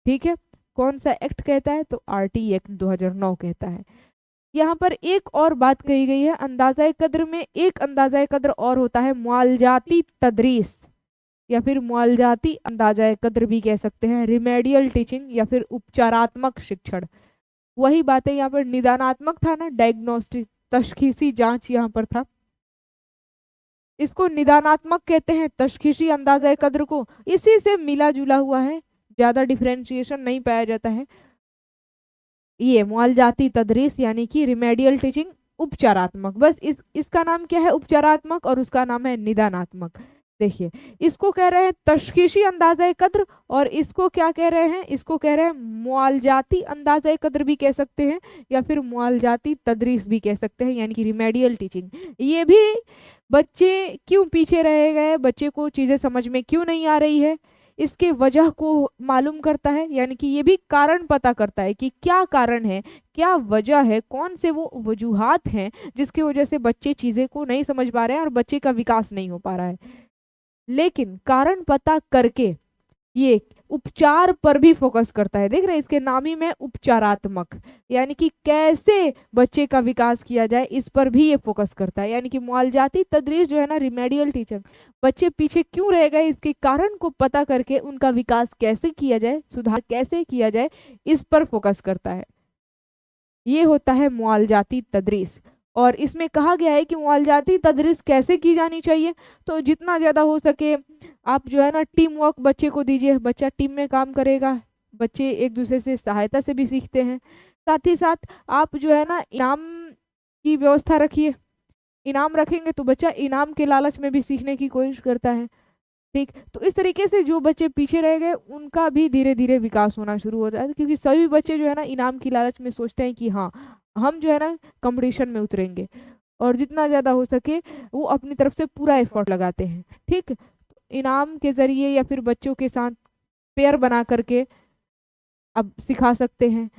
ठीक है, कौन सा एक्ट कहता है, तो RTE एक्ट 2009 कहता है। यहाँ पर एक और बात कही गई है, अंदाज़ा कद्र में एक अंदाज़ा कद्र और होता है, मुआलजाती तदरीस या फिर मुआलजाती अंदाजा कद्र भी कह सकते हैं, रिमेडियल टीचिंग या फिर उपचारात्मक शिक्षण। वही बातें यहाँ पर निदानात्मक था ना, डायग्नोस्टिक तशखीसी जांच यहाँ पर था, इसको निदानात्मक कहते हैं, तशखीसी अंदाजा कद्र को इसी से मिला जुला हुआ है, ज्यादा डिफरेंशिएशन नहीं पाया जाता है। ये मुआलजाती तदरीस यानी कि रिमेडियल टीचिंग, उपचारात्मक, बस इसका नाम क्या है, उपचारात्मक, और उसका नाम है निदानात्मक। देखिए, इसको कह रहे हैं तशखीशी अंदाजा कद्र, और इसको क्या कह रहे हैं, इसको कह रहे हैं मुआलजाती अंदाजा कद्र भी कह सकते हैं, या फिर मुआलजाती तदरीस भी कह सकते हैं, यानी कि रिमेडियल टीचिंग। ये भी बच्चे क्यों पीछे रह गए, बच्चे को चीज़ें समझ में क्यों नहीं आ रही है, इसके वजह को मालूम करता है, यानी कि ये भी कारण पता करता है कि क्या कारण है, क्या वजह है, कौन से वो वजूहात हैं जिसकी वजह से बच्चे चीज़ें को नहीं समझ पा रहे हैं और बच्चे का विकास नहीं हो पा रहा है। लेकिन कारण पता करके ये उपचार पर भी फोकस करता है। देख रहे हैं, इसके नाम ही में उपचारात्मक, यानी कि कैसे बच्चे का विकास किया जाए इस पर भी ये फोकस करता है। यानी कि मुआलजाती तदरीस जो है ना, रिमेडियल टीचिंग, बच्चे पीछे क्यों रह गए इसके कारण को पता करके उनका विकास कैसे किया जाए, सुधार कैसे किया जाए, इस पर फोकस करता है। ये होता है मुआलजाती तदरीस। और इसमें कहा गया है कि मुआलजाती तदरीस कैसे की जानी चाहिए, तो जितना ज़्यादा हो सके आप जो है ना टीम वर्क बच्चे को दीजिए, बच्चा टीम में काम करेगा, बच्चे एक दूसरे से सहायता से भी सीखते हैं। साथ ही साथ आप जो है ना इनाम की व्यवस्था रखिए, इनाम रखेंगे तो बच्चा इनाम के लालच में भी सीखने की कोशिश करता है। ठीक, तो इस तरीके से जो बच्चे पीछे रह गए उनका भी धीरे धीरे विकास होना शुरू हो जाता है, क्योंकि सभी बच्चे जो है ना इनाम की लालच में सोचते हैं कि हाँ हम जो है ना कंपटीशन में उतरेंगे, और जितना ज़्यादा हो सके वो अपनी तरफ से पूरा एफर्ट लगाते हैं। ठीक, इनाम के ज़रिए या फिर बच्चों के साथ पेयर बना करके अब सिखा सकते हैं।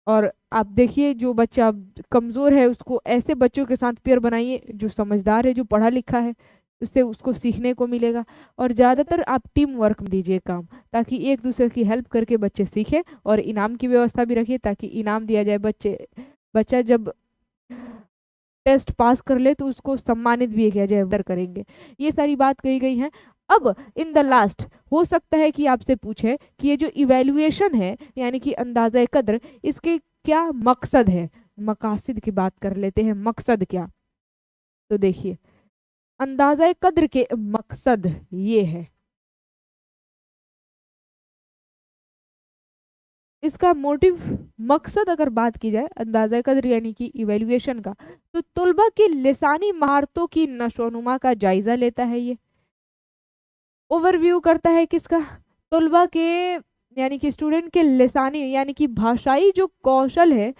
और आप देखिए, जो बच्चा कमज़ोर है उसको ऐसे बच्चों के साथ पेयर बनाइए जो समझदार है, जो पढ़ा लिखा है, उससे उसको सीखने को मिलेगा। और ज़्यादातर आप टीम वर्क में दीजिए काम, ताकि एक दूसरे की हेल्प करके बच्चे सीखें, और इनाम की व्यवस्था भी रखिए ताकि इनाम दिया जाए। बच्चा जब टेस्ट पास कर ले तो उसको सम्मानित भी किया जाए, उधर करेंगे। ये सारी बात कही गई है। अब इन द लास्ट हो सकता है कि आपसे पूछे कि ये जो इवेल्युएशन है यानी कि अंदाजा कद्र, इसके क्या मकसद है, मकासद की बात कर लेते हैं, मकसद क्या। तो देखिए, अंदाजा कद्र के मकसद ये है, इसका मोटिव, मकसद अगर बात की जाए अंदाजा कद्र यानी कि इवेल्युएशन का, तो तुलबा की लिसानी महारतों की नशोनुमा का जायजा लेता है ये। ओवरव्यू करता है किसका, तलबा के यानी कि स्टूडेंट के लिसानी यानी कि भाषाई जो कौशल है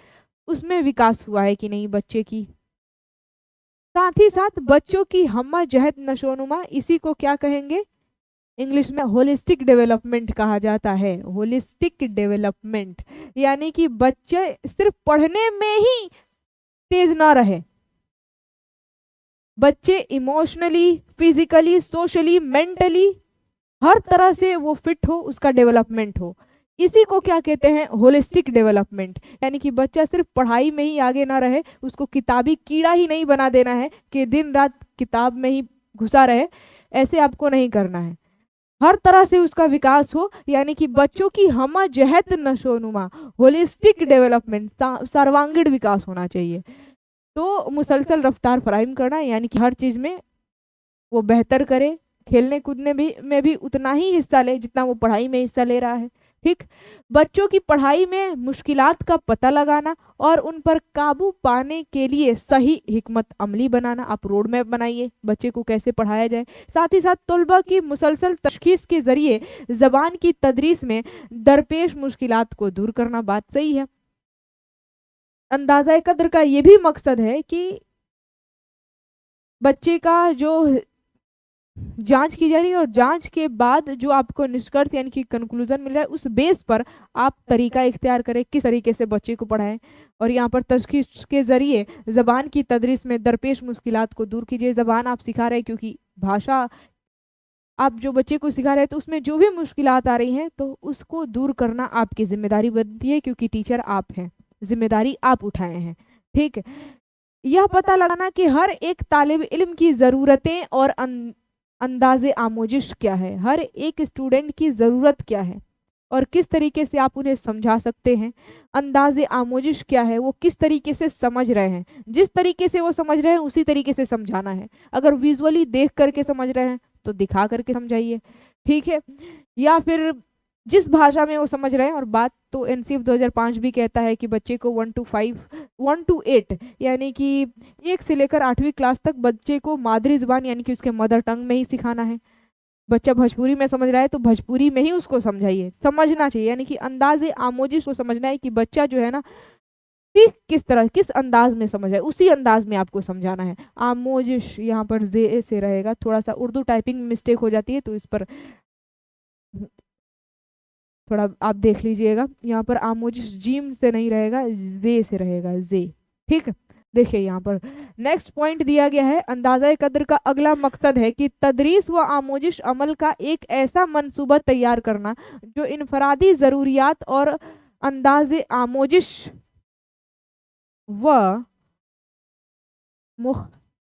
उसमें विकास हुआ है कि नहीं बच्चे की। साथ ही साथ बच्चों की हम्मा जहत नशोनुमा, इसी को क्या कहेंगे, इंग्लिश में होलिस्टिक डेवलपमेंट कहा जाता है। होलिस्टिक डेवलपमेंट यानी कि बच्चे सिर्फ पढ़ने में ही तेज ना रहे, बच्चे इमोशनली, फिजिकली, सोशली, मेंटली हर तरह से वो फिट हो, उसका डेवलपमेंट हो। इसी को क्या कहते हैं, होलिस्टिक डेवलपमेंट। यानी कि बच्चा सिर्फ पढ़ाई में ही आगे ना रहे, उसको किताबी कीड़ा ही नहीं बना देना है कि दिन रात किताब में ही घुसा रहे, ऐसे आपको नहीं करना है। हर तरह से उसका विकास हो, यानी कि बच्चों की हमा जहत नशोनुमा, होलिस्टिक डेवलपमेंट, सर्वांगीण विकास होना चाहिए। तो मुसलसल रफ्तार फराहम करना, यानी कि हर चीज में वो बेहतर करे, खेलने कूदने में भी उतना ही हिस्सा ले जितना वो पढ़ाई में हिस्सा ले रहा है। ठीक, बच्चों की पढ़ाई में मुश्किलात का पता लगाना और उन पर काबू पाने के लिए सही हिकमत अमली बनाना। आप रोड मैप बनाइए बच्चे को कैसे पढ़ाया जाए। साथ ही साथ तलबा की मुसलसल तशखीस के जरिए जबान की तदरीस में दरपेश मुश्किलात को दूर करना। बात सही है। अंदाज़ा कद्र का ये भी मकसद है कि बच्चे का जो जांच की जा रही है और जांच के बाद जो आपको निष्कर्ष यानी कि कंक्लूजन मिल रहा है, उस बेस पर आप तरीका इख्तियार करें किस तरीके से बच्चे को पढ़ाएं। और यहाँ पर तशखीस के जरिए ज़बान की तदरीस में दरपेश मुश्किलात को दूर कीजिए। ज़बान आप सिखा रहे हैं क्योंकि भाषा आप जो बच्चे को सिखा रहे हैं, तो उसमें जो भी मुश्किलात आ रही हैं तो उसको दूर करना आपकी जिम्मेदारी बनती है, क्योंकि टीचर आप हैं, जिम्मेदारी आप उठाए हैं। ठीक है, यह पता लगाना कि हर एक तालिब इल्म की ज़रूरतें और अंदाज़े आमोजिश क्या है, हर एक स्टूडेंट की ज़रूरत क्या है और किस तरीके से आप उन्हें समझा सकते हैं। अंदाज़े आमोजिश क्या है, वो किस तरीके से समझ रहे हैं, जिस तरीके से वो समझ रहे हैं उसी तरीके से समझाना है। अगर विजुअली देख करके समझ रहे हैं तो दिखा करके समझाइए। ठीक है, या फिर जिस भाषा में वो समझ रहे हैं। और बात तो एनसीएफ 2005 भी कहता है कि बच्चे को 1 to 8 यानी कि 1 से लेकर 8वीं क्लास तक बच्चे को मादरी जुबान यानी कि उसके मदर टंग में ही सिखाना है। बच्चा भोजपुरी में समझ रहा है तो भोजपुरी में ही उसको समझाइए, समझना चाहिए। यानी कि अंदाज़े आमोजिश को समझना है कि बच्चा जो है ना सीख किस तरह किस अंदाज में समझ है, उसी अंदाज में आपको समझाना है। आमोजिश यहाँ पर जे से रहेगा, थोड़ा सा उर्दू टाइपिंग में मिस्टेक हो जाती है तो इस पर थोड़ा आप देख लीजिएगा। यहाँ पर आमोजिश जीम से नहीं रहेगा, जे से रहेगा, जे। ठीक, देखिए यहाँ पर नेक्स्ट पॉइंट दिया गया है। अंदाज़ा कद्र का अगला मकसद है कि तदरीस व आमोजिश अमल का एक ऐसा मंसूबा तैयार करना जो इनफरादी ज़रूरियात और अंदाज़े आमोजिश व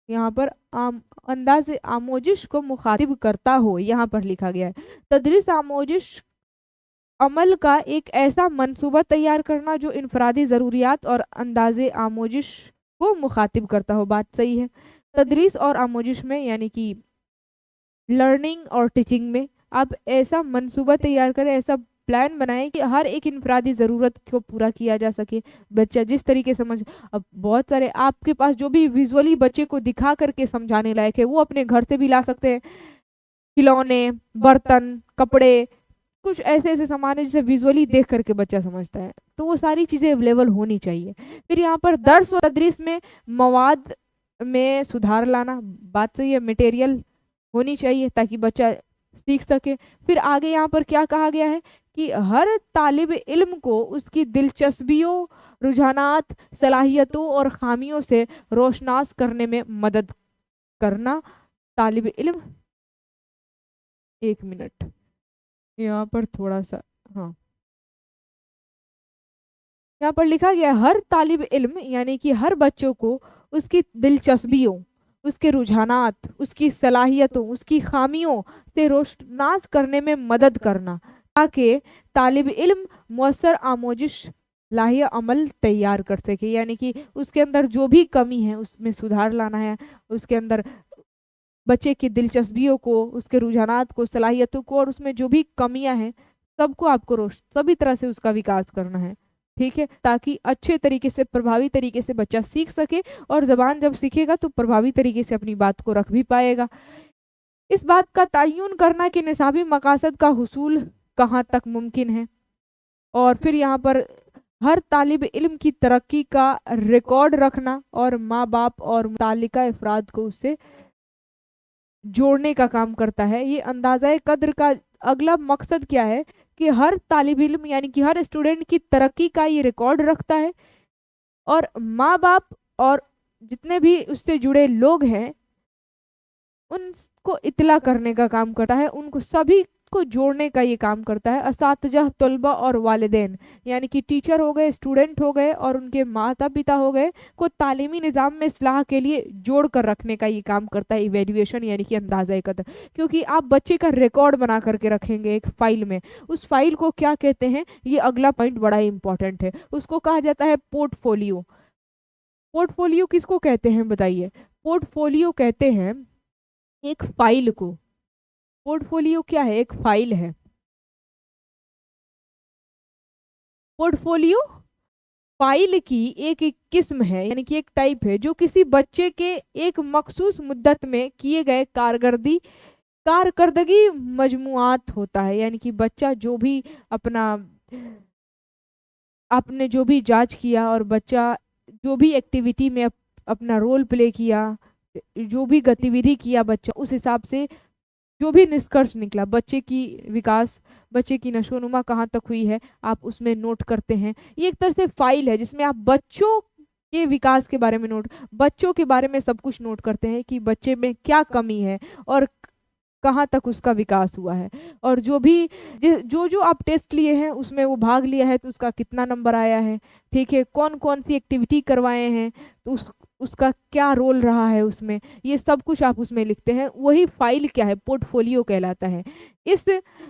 यहाँ पर अंदाज़े आमोजिश को मुखातिब करता हो। यहाँ पर लिखा गया है तदरीस आमोजिश अमल का एक ऐसा मंसूबा तैयार करना जो इनफरादी ज़रूरियात और अंदाज़े आमोजिश को मुखातिब करता हो। बात सही है। तदरीस और आमोजिश में यानी कि लर्निंग और टीचिंग में आप ऐसा मंसूबा तैयार करें, ऐसा प्लान बनाएं कि हर एक इनफरादी ज़रूरत को पूरा किया जा सके। बच्चा जिस तरीके समझ, अब बहुत सारे आपके पास जो भी विजुअली बच्चे को दिखा करके समझाने लायक है वो अपने घर से भी ला सकते हैं। खिलौने, बर्तन, कपड़े, कुछ ऐसे ऐसे सामान है जिसे विजुअली देख करके बच्चा समझता है, तो वो सारी चीज़ें अवेलेबल होनी चाहिए। फिर यहाँ पर दर्स व तदरीस में मवाद में सुधार लाना। बात सही है, मटेरियल होनी चाहिए ताकि बच्चा सीख सके। फिर आगे यहाँ पर क्या कहा गया है कि हर तालिब इल्म को उसकी दिलचस्पियों, रुझानात, सलाहियतों और खामियों से रोशनास करने में मदद करना। तालिब इल्म, एक मिनट यहाँ पर थोड़ा सा, हाँ, यहाँ पर लिखा गया हर तालिब इल्म यानी कि हर बच्चों को उसकी दिलचस्पियों, उसके रुझानात, उसकी सलाहियतों, उसकी खामियों से रोशनास करने में मदद करना ताकि तालिब इल्म मौसर आमोजिश लाहिया अमल तैयार कर सके। यानी कि उसके अंदर जो भी कमी है उसमें सुधार लाना है, उसके अंदर बच्चे की दिलचस्पियों को, उसके रुझानात को, सलाहियतों को और उसमें जो भी कमियां हैं सबको आपको सभी तरह से उसका विकास करना है। ठीक है, ताकि अच्छे तरीके से, प्रभावी तरीके से बच्चा सीख सके और जबान जब सीखेगा तो प्रभावी तरीके से अपनी बात को रख भी पाएगा। इस बात का तयन करना कि निसाबी मकासद का हुसूल कहाँ तक मुमकिन है, और फिर यहाँ पर हर तालिब इल्म की तरक्की का रिकॉर्ड रखना और माँ बाप और मुतालिका अफराद को उससे जोड़ने का काम करता है। ये अंदाज़ा कद्र का अगला मकसद क्या है कि हर तालिब इल्म यानी कि हर स्टूडेंट की तरक्की का ये रिकॉर्ड रखता है, और माँ बाप और जितने भी उससे जुड़े लोग हैं उनको इत्तला करने का काम करता है, उनको सभी को जोड़ने का ये काम करता है। असातिज़ा, तलबा और वालिदैन यानी कि टीचर हो गए, स्टूडेंट हो गए और उनके माता पिता हो गए, को तालीमी निज़ाम में इस्लाह के लिए जोड़ कर रखने का ये काम करता है इवेल्युएशन यानी कि अंदाज़ा कदर। क्योंकि आप बच्चे का रिकॉर्ड बना करके रखेंगे एक फाइल में, उस फाइल को क्या कहते हैं, ये अगला पॉइंट बड़ा ही इंपॉर्टेंट है, उसको कहा जाता है पोर्टफोलियो। पोर्टफोलियो किसको कहते हैं बताइए? पोर्टफोलियो कहते हैं एक फाइल को। पोर्टफोलियो क्या है? एक फाइल है। पोर्टफोलियो फाइल की एक किस्म है यानी कि एक टाइप है जो किसी बच्चे के एक मखसूस मुद्दत में किए गए कारकर्दगी मजमुआत होता है। यानी कि बच्चा जो भी अपना आपने जो भी जांच किया और बच्चा जो भी एक्टिविटी में अपना रोल प्ले किया, जो भी गतिविधि किया बच्चा, उस हिसाब से जो भी निष्कर्ष निकला, बच्चे की विकास, बच्चे की नशोनुमा कहाँ तक हुई है, आप उसमें नोट करते हैं। ये एक तरह से फाइल है जिसमें आप बच्चों के विकास के बारे में बच्चों के बारे में सब कुछ नोट करते हैं कि बच्चे में क्या कमी है और कहाँ तक उसका विकास हुआ है, और जो भी जो जो आप टेस्ट लिए हैं उसमें वो भाग लिया है तो उसका कितना नंबर आया है, ठीक है, कौन कौन सी एक्टिविटी करवाए हैं तो उसका क्या रोल रहा है उसमें, ये सब कुछ आप उसमें लिखते हैं। वही फाइल क्या है? पोर्टफोलियो कहलाता है। इस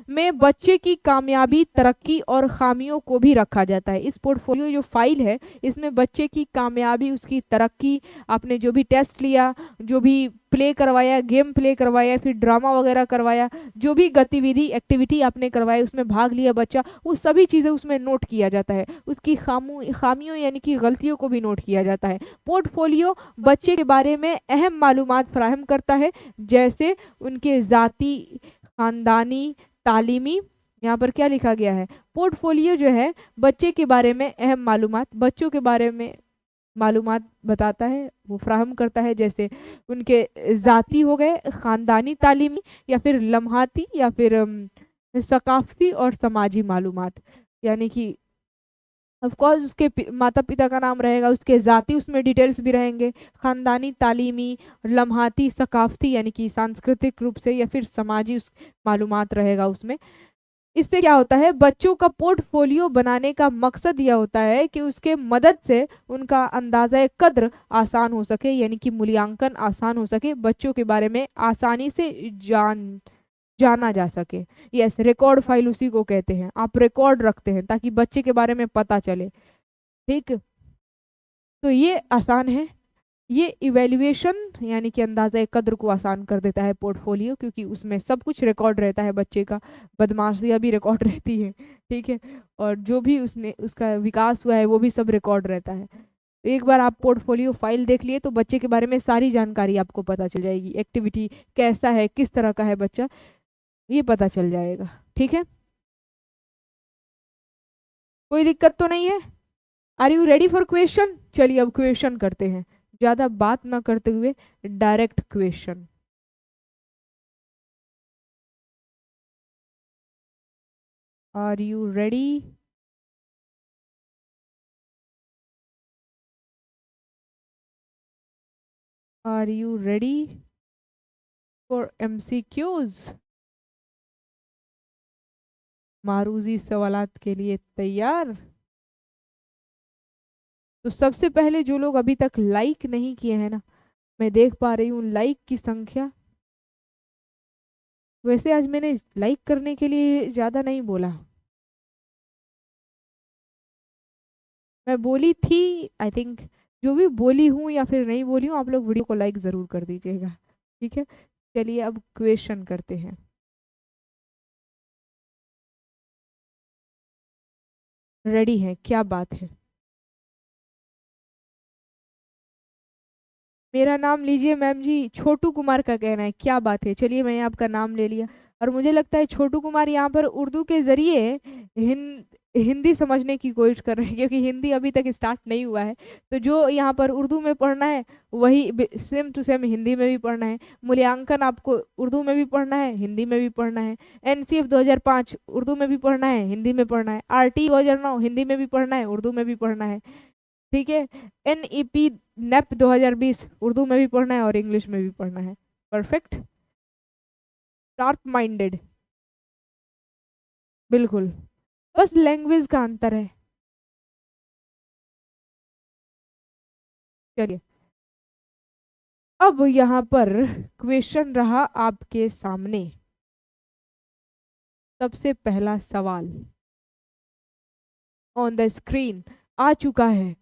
में बच्चे की कामयाबी, तरक्की और खामियों को भी रखा जाता है। इस पोर्टफोलियो जो फाइल है इसमें बच्चे की कामयाबी, उसकी तरक्की, आपने जो भी टेस्ट लिया, जो भी प्ले करवाया, गेम प्ले करवाया, फिर ड्रामा वगैरह करवाया, जो भी गतिविधि एक्टिविटी आपने करवाई उसमें भाग लिया बच्चा, वो सभी चीज़ें उसमें नोट किया जाता है। उसकी खामियों यानी कि गलतियों को भी नोट किया जाता है। पोर्टफोलियो बच्चे के बारे में अहम मालूमात फराहम करता है, जैसे उनके ज़ाती, ख़ानदानी, तालीमी, यहाँ पर क्या लिखा गया है? पोर्टफोलियो जो है बच्चे के बारे में अहम मालूमात, बच्चों के बारे में मालूमात बताता है, वो फ्राहम करता है, जैसे उनके ज़ाती हो गए, ख़ानदानी, तालीमी, या फिर लम्हाती, या फिर सकाफ़ती और समाजी मालूमात। यानी कि ऑफ कोर्स उसके माता पिता का नाम रहेगा, उसके ज़ाती उसमें डिटेल्स भी रहेंगे, ख़ानदानी, तालीमी, लम्हाती, सकाफ़ती यानी कि सांस्कृतिक रूप से, या फिर समाजी उस मालूमात रहेगा उसमें। इससे क्या होता है, बच्चों का पोर्टफोलियो बनाने का मकसद यह होता है कि उसके मदद से उनका अंदाज़ा कद्र आसान हो सके, यानी कि मूल्यांकन आसान हो सके, बच्चों के बारे में आसानी से जाना जा सके। यस, रिकॉर्ड फाइल उसी को कहते हैं। आप रिकॉर्ड रखते हैं ताकि बच्चे के बारे में पता चले, ठीक। तो ये आसान है, ये इवेल्युएशन यानी कि अंदाज़ा कद्र को आसान कर देता है पोर्टफोलियो, क्योंकि उसमें सब कुछ रिकॉर्ड रहता है बच्चे का, बदमाशियाँ भी रिकॉर्ड रहती है, ठीक है, और जो भी उसने उसका विकास हुआ है वो भी सब रिकॉर्ड रहता है। तो एक बार आप पोर्टफोलियो फाइल देख लिए तो बच्चे के बारे में सारी जानकारी आपको पता चल जाएगी, एक्टिविटी कैसा है, किस तरह का है बच्चा, ये पता चल जाएगा, ठीक है। कोई दिक्कत तो नहीं है? Are you ready for question? चलिए अब क्वेश्चन करते हैं, ज़्यादा बात ना करते हुए direct question. Are you ready? Are you ready for MCQs? मारूजी सवालात के लिए तैयार? तो सबसे पहले जो लोग अभी तक लाइक नहीं किए हैं ना, मैं देख पा रही हूँ लाइक की संख्या, वैसे आज मैंने लाइक करने के लिए ज़्यादा नहीं बोला, मैं बोली थी, आई थिंक, जो भी बोली हूँ या फिर नहीं बोली हूँ, आप लोग वीडियो को लाइक ज़रूर कर दीजिएगा, ठीक है। चलिए अब क्वेश्चन करते हैं। रेडी है? क्या बात है। मेरा नाम लीजिए मैम जी, छोटू कुमार का कहना है। क्या बात है, चलिए मैंने आपका नाम ले लिया। और मुझे लगता है छोटू कुमार यहाँ पर उर्दू के जरिए हिंदी समझने की कोशिश कर रहे हैं, क्योंकि हिंदी अभी तक स्टार्ट नहीं हुआ है। तो जो यहाँ पर उर्दू में पढ़ना है वही सेम टू सेम हिंदी में भी पढ़ना है। मूल्यांकन आपको उर्दू में भी पढ़ना है, हिंदी में भी पढ़ना है। एनसीएफ 2005 उर्दू में भी पढ़ना है, हिंदी में पढ़ना है। आरटी 2009 हिंदी में भी पढ़ना है, उर्दू में भी पढ़ना है। ठीक है। एनईपी नेप 2020 उर्दू में भी पढ़ना है और इंग्लिश में भी पढ़ना है। परफेक्ट। Sharp minded. बिल्कुल। बस लैंग्वेज का अंतर है। चलिए, अब यहाँ पर क्वेश्चन रहा आपके सामने। सबसे पहला सवाल ऑन द स्क्रीन आ चुका है।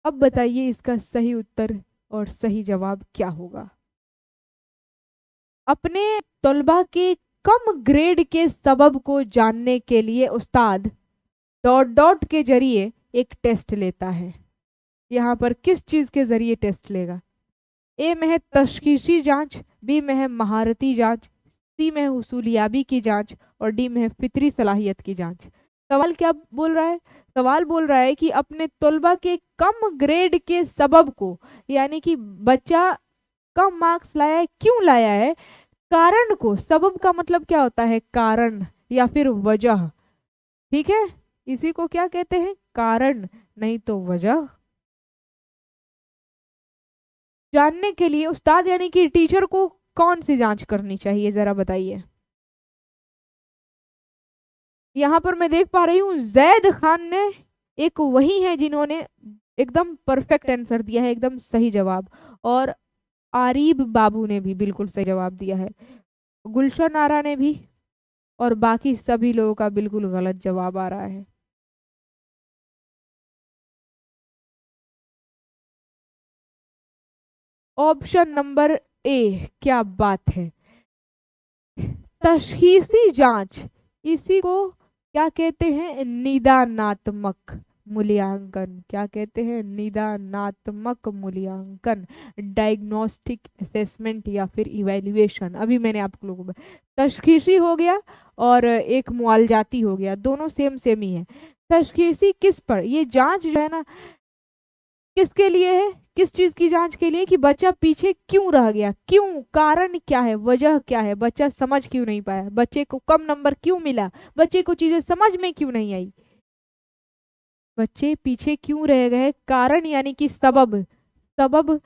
अब बताइए इसका सही उत्तर और सही जवाब क्या होगा। अपने तलबा के कम ग्रेड के सबब को जानने के लिए उस्ताद डॉट डॉट के जरिए एक टेस्ट लेता है। यहाँ पर किस चीज के जरिए टेस्ट लेगा? ए में है तशखीसी जांच, बी में है महारती जांच, सी में है हुसूलियाबी की जांच और डी में है फितरी सलाहियत की जांच। सवाल क्या बोल रहा है? सवाल बोल रहा है कि अपने तलबा के कम ग्रेड के सबब को, यानी कि बच्चा कम मार्क्स लाया है, क्यों लाया है, कारण को। सबब का मतलब क्या होता है? कारण या फिर वजह। ठीक है, इसी को क्या कहते हैं? कारण, नहीं तो वजह। जानने के लिए उस्ताद यानी कि टीचर को कौन सी जांच करनी चाहिए, जरा बताइए। यहाँ पर मैं देख पा रही हूँ जैद खान ने एक वही है जिन्होंने एकदम परफेक्ट आंसर दिया है, एकदम सही जवाब। और आरिब बाबू ने भी बिल्कुल सही जवाब दिया है। गुलशन आरा ने भी। और बाकी सभी लोगों का बिल्कुल गलत जवाब आ रहा है। ऑप्शन नंबर ए, क्या बात है। तशखीसी जांच, इसी को क्या कहते हैं? निदानात्मक मूल्यांकन। क्या कहते हैं? निदानात्मक मूल्यांकन, डायग्नोस्टिक असेसमेंट या फिर इवैल्यूएशन। अभी मैंने आप लोगों को तशखीसी हो गया और एक मुआलजाती हो गया, दोनों सेम सेम ही है। तशखीसी किस पर, ये जांच जो है ना, किसके लिए है? किस चीज की जांच के लिए? कि बच्चा पीछे क्यों रह गया, क्यों, कारण क्या है, वजह क्या है, बच्चा समझ क्यों नहीं पाया, बच्चे को कम नंबर क्यों मिला, बच्चे को चीजें समझ में क्यों नहीं आई, बच्चे पीछे क्यों रह गए, कारण यानी कि सबब। सबब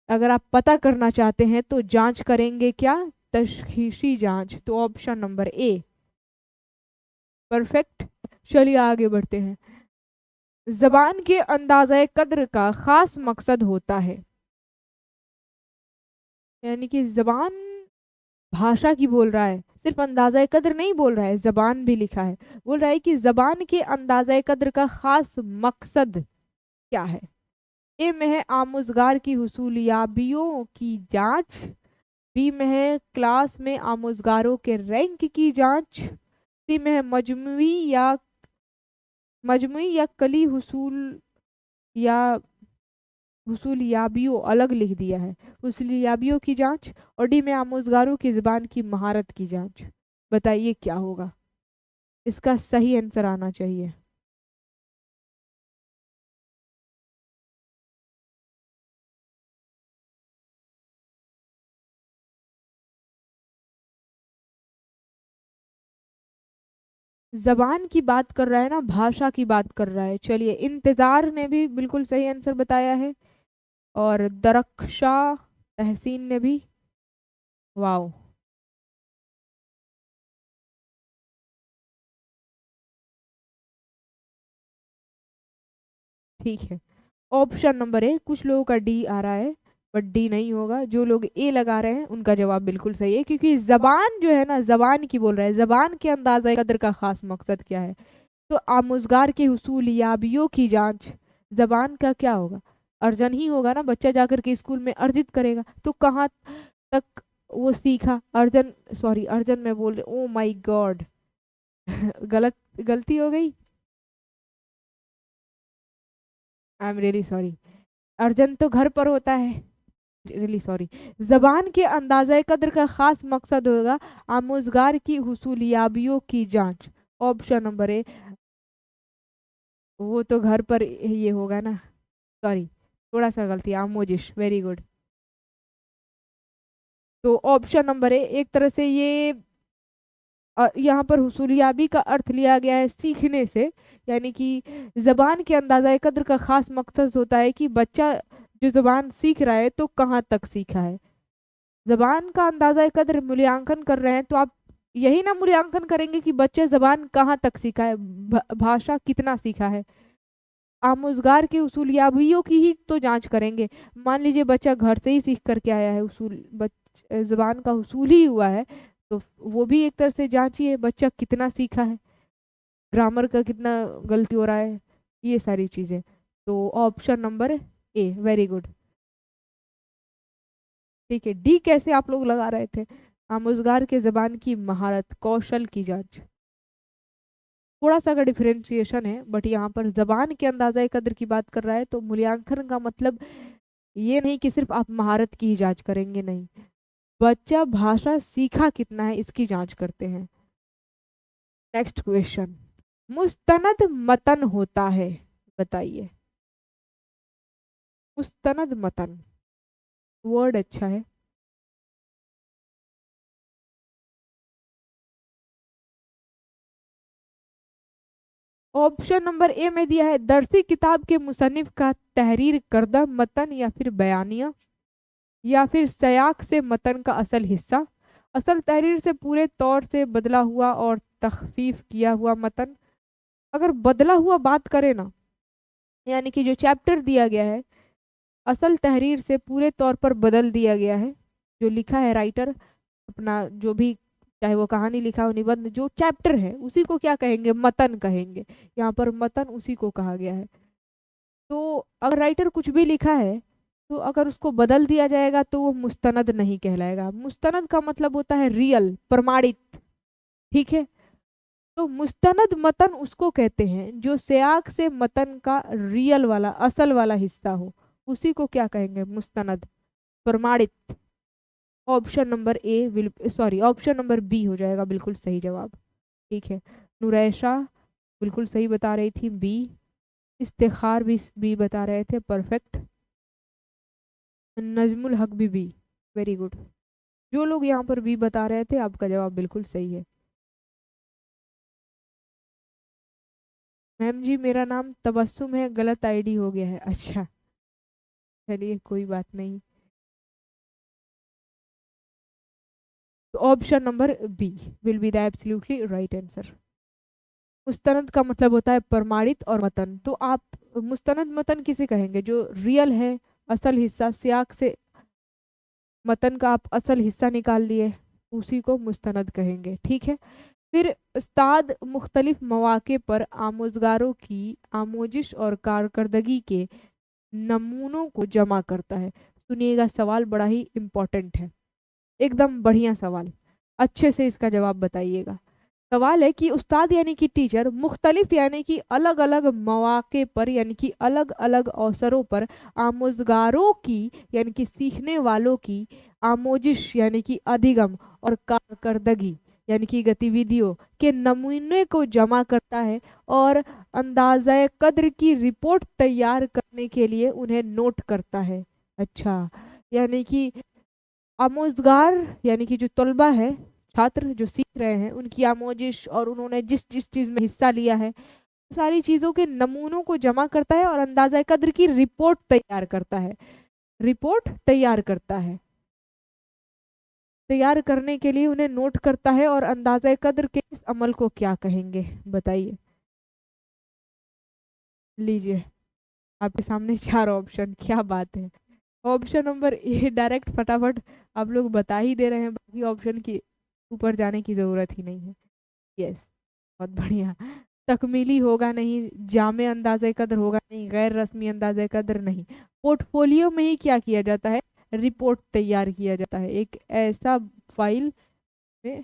अगर आप पता करना चाहते हैं तो जांच करेंगे, क्या? तशखीसी जांच। तो ऑप्शन नंबर ए परफेक्ट। चलिए आगे बढ़ते हैं। जबान के अंदाज़े कद्र का खास मकसद होता है, यानी कि जबान भाषा की बोल रहा है, सिर्फ अंदाज़ा कद्र नहीं बोल रहा है, जबान भी लिखा है। बोल रहा है कि जबान के अंदाज़ा कद्र का खास मकसद क्या है? ए में है आमुजगार की हुसूलियाबियों की जांच, बी में है क्लास में आमुजगारों के रैंक की जांच, सी में है मजमुई या कली हुसूल या हुसूलियाबियों, अलग लिख दिया है, हुसूलियाबियों की जांच, और डी में आमोजगारों की जुबान की महारत की जांच। बताइए क्या होगा? इसका सही आंसर आना चाहिए। जबान की बात कर रहा है ना, भाषा की बात कर रहा है। चलिए, इंतजार ने भी बिल्कुल सही आंसर बताया है और दरख्शा तहसीन ने भी। वाओ। ठीक है, ऑप्शन नंबर ए, कुछ लोगों का डी आ रहा है बट डी नहीं होगा। जो लोग ए लगा रहे हैं उनका जवाब बिल्कुल सही है, क्योंकि जबान जो है ना, जबान की बोल रहा है, जबान के अंदाजा कदर का खास मकसद क्या है? तो आमुजगार के हुसूलियाबियों की जांच। जबान का क्या होगा? अर्जन ही होगा ना, बच्चा जाकर के स्कूल में अर्जित करेगा, तो कहाँ तक वो सीखा अर्जन, सॉरी अर्जन मैं बोल रही, ओ माय गॉड गलत, गलती हो गई। I am really sorry. Arjan तो घर पर होता है, रियली सॉरी। जबान के अंदाज़ा कद्र का खास मकसद होगा आमोजगार की हुसूलियाबियों की जांच। ऑप्शन नंबर ए, वो तो घर पर ये होगा ना, सॉरी थोड़ा सा गलती, आमोजिश, वेरी गुड। तो ऑप्शन नंबर ए, एक तरह से ये यहाँ पर हुसूलियाबी का अर्थ लिया गया है सीखने से, यानी कि जबान के अंदाज़ा कद्र का खास मकसद होता है कि बच्चा जो जबान सीख रहा है तो कहाँ तक सीखा है। जबान का अंदाजा कद्र मूल्यांकन कर रहे हैं तो आप यही ना मूल्यांकन करेंगे कि बच्चे जबान कहाँ तक सीखा है, भाषा कितना सीखा है। आमोजगार के उसूलियाबियों की ही तो जांच करेंगे। मान लीजिए बच्चा घर से ही सीख करके आया है, जबान का उसूल ही हुआ है, तो वो भी एक तरह से जांचिए बच्चा कितना सीखा है, ग्रामर का कितना गलती हो रहा है, ये सारी चीजें। तो ऑप्शन नंबर ए, वेरी गुड। ठीक है, डी कैसे आप लोग लगा रहे थे? आमुजगार के जबान की महारत, कौशल की जांच। थोड़ा सा का डिफरेंशिएशन है, बट यहाँ पर जबान के अंदाजा कद्र की बात कर रहा है, तो मूल्यांकन का मतलब ये नहीं कि सिर्फ आप महारत की ही जांच करेंगे, नहीं, बच्चा भाषा सीखा कितना है इसकी जांच करते हैं। नेक्स्ट क्वेश्चन, मुस्तनद मतन होता है, बताइए। मुस्तनद मतन, वर्ड अच्छा है। ऑप्शन नंबर ए में दिया है दरसी किताब के मुसन्निफ का तहरीर करदा मतन या फिर बयानिया, या फिर सयाक से मतन का असल हिस्सा, असल तहरीर से पूरे तौर से बदला हुआ और तखफीफ किया हुआ मतन। अगर बदला हुआ बात करें ना, यानी कि जो चैप्टर दिया गया है असल तहरीर से पूरे तौर पर बदल दिया गया है, जो लिखा है राइटर अपना, जो भी चाहे वो कहानी लिखा हो, निबंध, जो चैप्टर है उसी को क्या कहेंगे, मतन कहेंगे। यहाँ पर मतन उसी को कहा गया है। तो अगर राइटर कुछ भी लिखा है तो अगर उसको बदल दिया जाएगा तो वो मुस्तनद नहीं कहलाएगा। मुस्तनद का मतलब होता है रियल, प्रमाणित। ठीक है, तो मुस्तनद मतन उसको कहते हैं जो सियाक से मतन का रियल वाला, असल वाला हिस्सा हो, उसी को क्या कहेंगे, मुस्तनद, प्रमाणित। Option number A will, sorry option number B हो जाएगा बिल्कुल सही जवाब। ठीक है, नुरैशा बिल्कुल सही बता रही थी, बी। इस्तिखार भी बी बता रहे थे, परफेक्ट। नजमुल हक भी बी, वेरी गुड। जो लोग यहाँ पर बी बता रहे थे आपका जवाब बिल्कुल सही है। मैम जी मेरा नाम तबस्सुम है, गलत आईडी हो गया है। अच्छा, चलिए कोई बात नहीं। तो option number B will be the absolutely right answer. मुस्तनद का मतलब होता है प्रमाणित और मतन। तो आप मुस्तनद मतन किसे कहेंगे, जो रियल है, असल हिस्सा, सियाक से मतन का आप असल हिस्सा निकाल लिए, उसी को मुस्तनद कहेंगे। ठीक है, फिर उस्ताद मुख्तलिफ मौके पर आमोजगारों की आमोजिश और कारकर्दगी के नमूनों को जमा करता है। सुनिएगा, सवाल बड़ा ही इम्पोर्टेंट है, एकदम बढ़िया सवाल, अच्छे से इसका जवाब बताइएगा। सवाल है कि उस्ताद यानी कि टीचर मुख्तलिफ यानी कि अलग अलग मौके पर, यानी कि अलग अलग अवसरों पर आमोजगारों की यानी कि सीखने वालों की आमोजिश यानी कि अधिगम और कारकर्दगी यानी कि गतिविधियों के नमूने को जमा करता है और अंदाज़ा कद्र की रिपोर्ट तैयार करने के लिए उन्हें नोट करता है। अच्छा, यानी कि आमोजगार यानी कि जो तलबा है, छात्र जो सीख रहे हैं, उनकी आमोजिश और उन्होंने जिस जिस चीज़ में हिस्सा लिया है, सारी चीज़ों के नमूनों को जमा करता है और अंदाजा कद्र की रिपोर्ट तैयार करता है। रिपोर्ट तैयार करता है, तैयार करने के लिए उन्हें नोट करता है, और अंदाजा कद्र के इस अमल को क्या कहेंगे, बताइए। लीजिए, आपके सामने चार ऑप्शन, क्या बात है। ऑप्शन नंबर ए डायरेक्ट फटाफट आप लोग बता ही दे रहे हैं, बाकी ऑप्शन की ऊपर जाने की ज़रूरत ही नहीं है। यस, बहुत बढ़िया। तकमीली होगा नहीं, जामे अंदाज़े कदर होगा नहीं, गैर रस्मी अंदाज़े कदर नहीं। पोर्टफोलियो में ही क्या किया जाता है, रिपोर्ट तैयार किया जाता है, एक ऐसा फाइल में।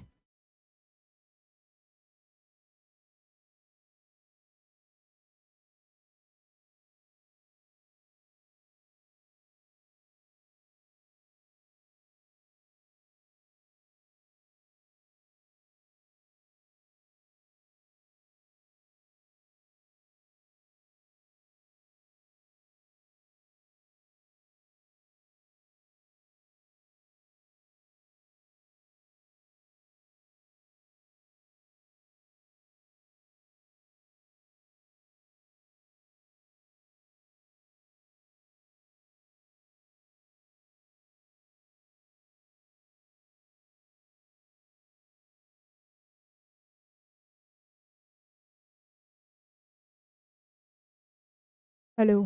हेलो,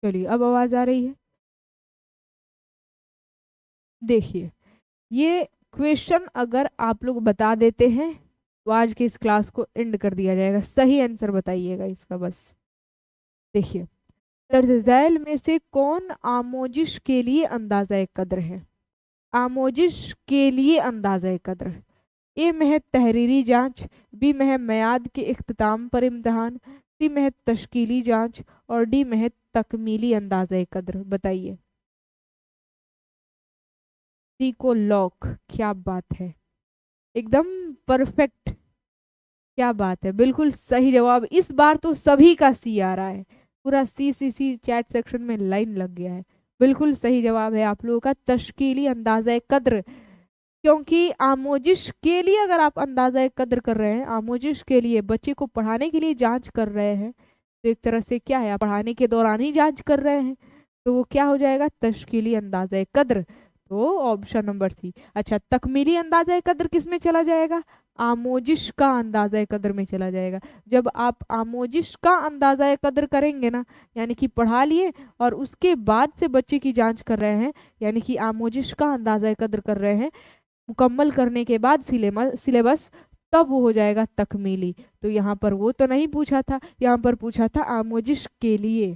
चलिए अब आवाज आ रही है। देखिए, ये क्वेश्चन अगर आप लोग बता देते हैं तो आज की इस क्लास को एंड कर दिया जाएगा। सही आंसर बताइएगा इसका बस। देखिए, दर्ज में से कौन आमोजिश के लिए अंदाजा कद्र है? आमोजिश के लिए अंदाजा कद्र। ए महज तहरीरी जांच, बी महज मियाद के इख्तिताम पर इम्तहान, सी महज तश्कीली जांच और डी महज तकमीली अंदाजा कद्र। बताइए। सी को लॉक। क्या बात है, एकदम परफेक्ट। क्या बात है, बिल्कुल सही जवाब। इस बार तो सभी का सी आ रहा है, पूरा सी चैट सेक्शन में लाइन लग गया है। बिल्कुल सही जवाब है आप लोगों का तश्कीली अंदाजा कद्र। क्योंकि आमोजिश के लिए अगर आप अंदाजा कद्र कर रहे हैं, आमोजिश के लिए बच्चे को पढ़ाने के लिए जांच कर रहे हैं, तो एक तरह से क्या है, आप पढ़ाने के दौरान ही जांच कर रहे हैं, तो वो क्या हो जाएगा, तश्कीली अंदाजा कद्र। तो ऑप्शन नंबर सी। अच्छा, तकमीली अंदाजा कद्र किस में चला जाएगा? आमोजिश का अंदाजा कद्र में चला जाएगा। जब आप आमोजिश का अंदाजा कद्र करेंगे ना, यानी कि पढ़ा लिए और उसके बाद से बच्चे की जांच कर रहे हैं, यानी कि आमोजिश का अंदाजा कद्र कर रहे हैं मुकम्मल करने के बाद सिलेबस, तब वो हो जाएगा तकमीली। तो यहाँ पर वो तो नहीं पूछा था, यहाँ पर पूछा था आमोजिश के लिए,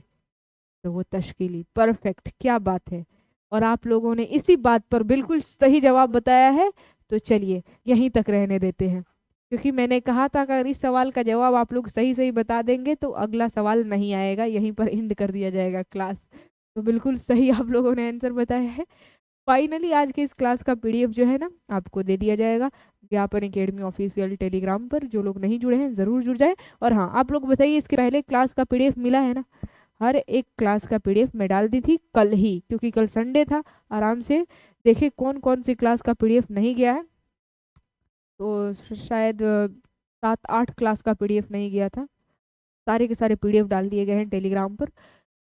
तो वो तश्कीली। परफेक्ट, क्या बात है। और आप लोगों ने इसी बात पर बिल्कुल सही जवाब बताया है। तो चलिए यहीं तक रहने देते हैं, क्योंकि मैंने कहा था अगर इस सवाल का जवाब आप लोग सही सही बता देंगे तो अगला सवाल नहीं आएगा, यहीं पर एंड कर दिया जाएगा क्लास। तो बिल्कुल सही आप लोगों ने आंसर बताया है। फाइनली आज के इस क्लास का पीडीएफ जो है ना आपको दे दिया जाएगा ज्ञापन एकेडमी ऑफिशियल टेलीग्राम पर। जो लोग नहीं जुड़े हैं जरूर जुड़ जाए। और हाँ, आप लोग बताइए इसके पहले क्लास का पीडीएफ मिला है ना? हर एक क्लास का पीडीएफ मैं डाल दी थी कल ही, क्योंकि कल संडे था। आराम से देखे कौन कौन सी क्लास का पीडीएफ नहीं गया है। तो शायद 7-8 क्लास का पीडीएफ नहीं गया था। सारे के सारे पीडीएफ डाल दिए गए हैं टेलीग्राम पर,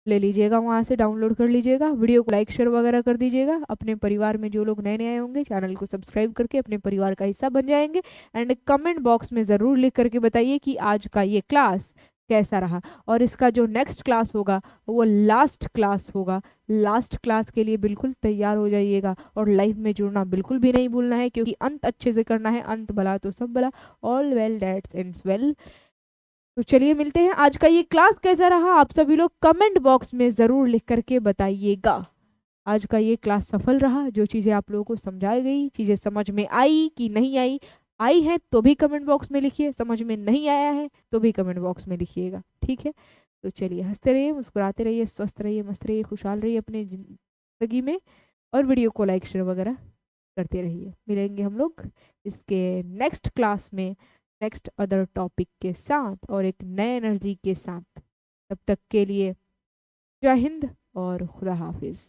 ले लीजिएगा, वहां से डाउनलोड कर लीजिएगा। वीडियो को लाइक शेयर वगैरह कर दीजिएगा। अपने परिवार में जो लोग नए नए आए होंगे चैनल को सब्सक्राइब करके अपने परिवार का हिस्सा बन जाएंगे। एंड कमेंट बॉक्स में ज़रूर लिख करके बताइए कि आज का ये क्लास कैसा रहा। और इसका जो नेक्स्ट क्लास होगा वो लास्ट क्लास होगा। लास्ट क्लास के लिए बिल्कुल तैयार हो जाइएगा और लाइव में जुड़ना बिल्कुल भी नहीं भूलना है, क्योंकि अंत अच्छे से करना है। अंत भला तो सब भला, all well that's ends well. तो चलिए मिलते हैं। आज का ये क्लास कैसा रहा आप सभी लोग कमेंट बॉक्स में ज़रूर लिख करके बताइएगा। आज का ये क्लास सफल रहा, जो चीज़ें आप लोगों को समझाई गई, चीज़ें समझ में आई कि नहीं आई, आई है तो भी कमेंट बॉक्स में लिखिए, समझ में नहीं आया है तो भी कमेंट बॉक्स में लिखिएगा, ठीक है? तो चलिए, हंसते रहिए, मुस्कुराते रहिए, स्वस्थ रहिए, मस्त रहिए, खुशहाल रहिए अपने ज़िंदगी में। और वीडियो को लाइक शेयर वगैरह करते रहिए। मिलेंगे हम लोग इसके नेक्स्ट क्लास में नेक्स्ट अदर टॉपिक के साथ और एक नए एनर्जी के साथ। तब तक के लिए जय हिंद और खुदा हाफिज।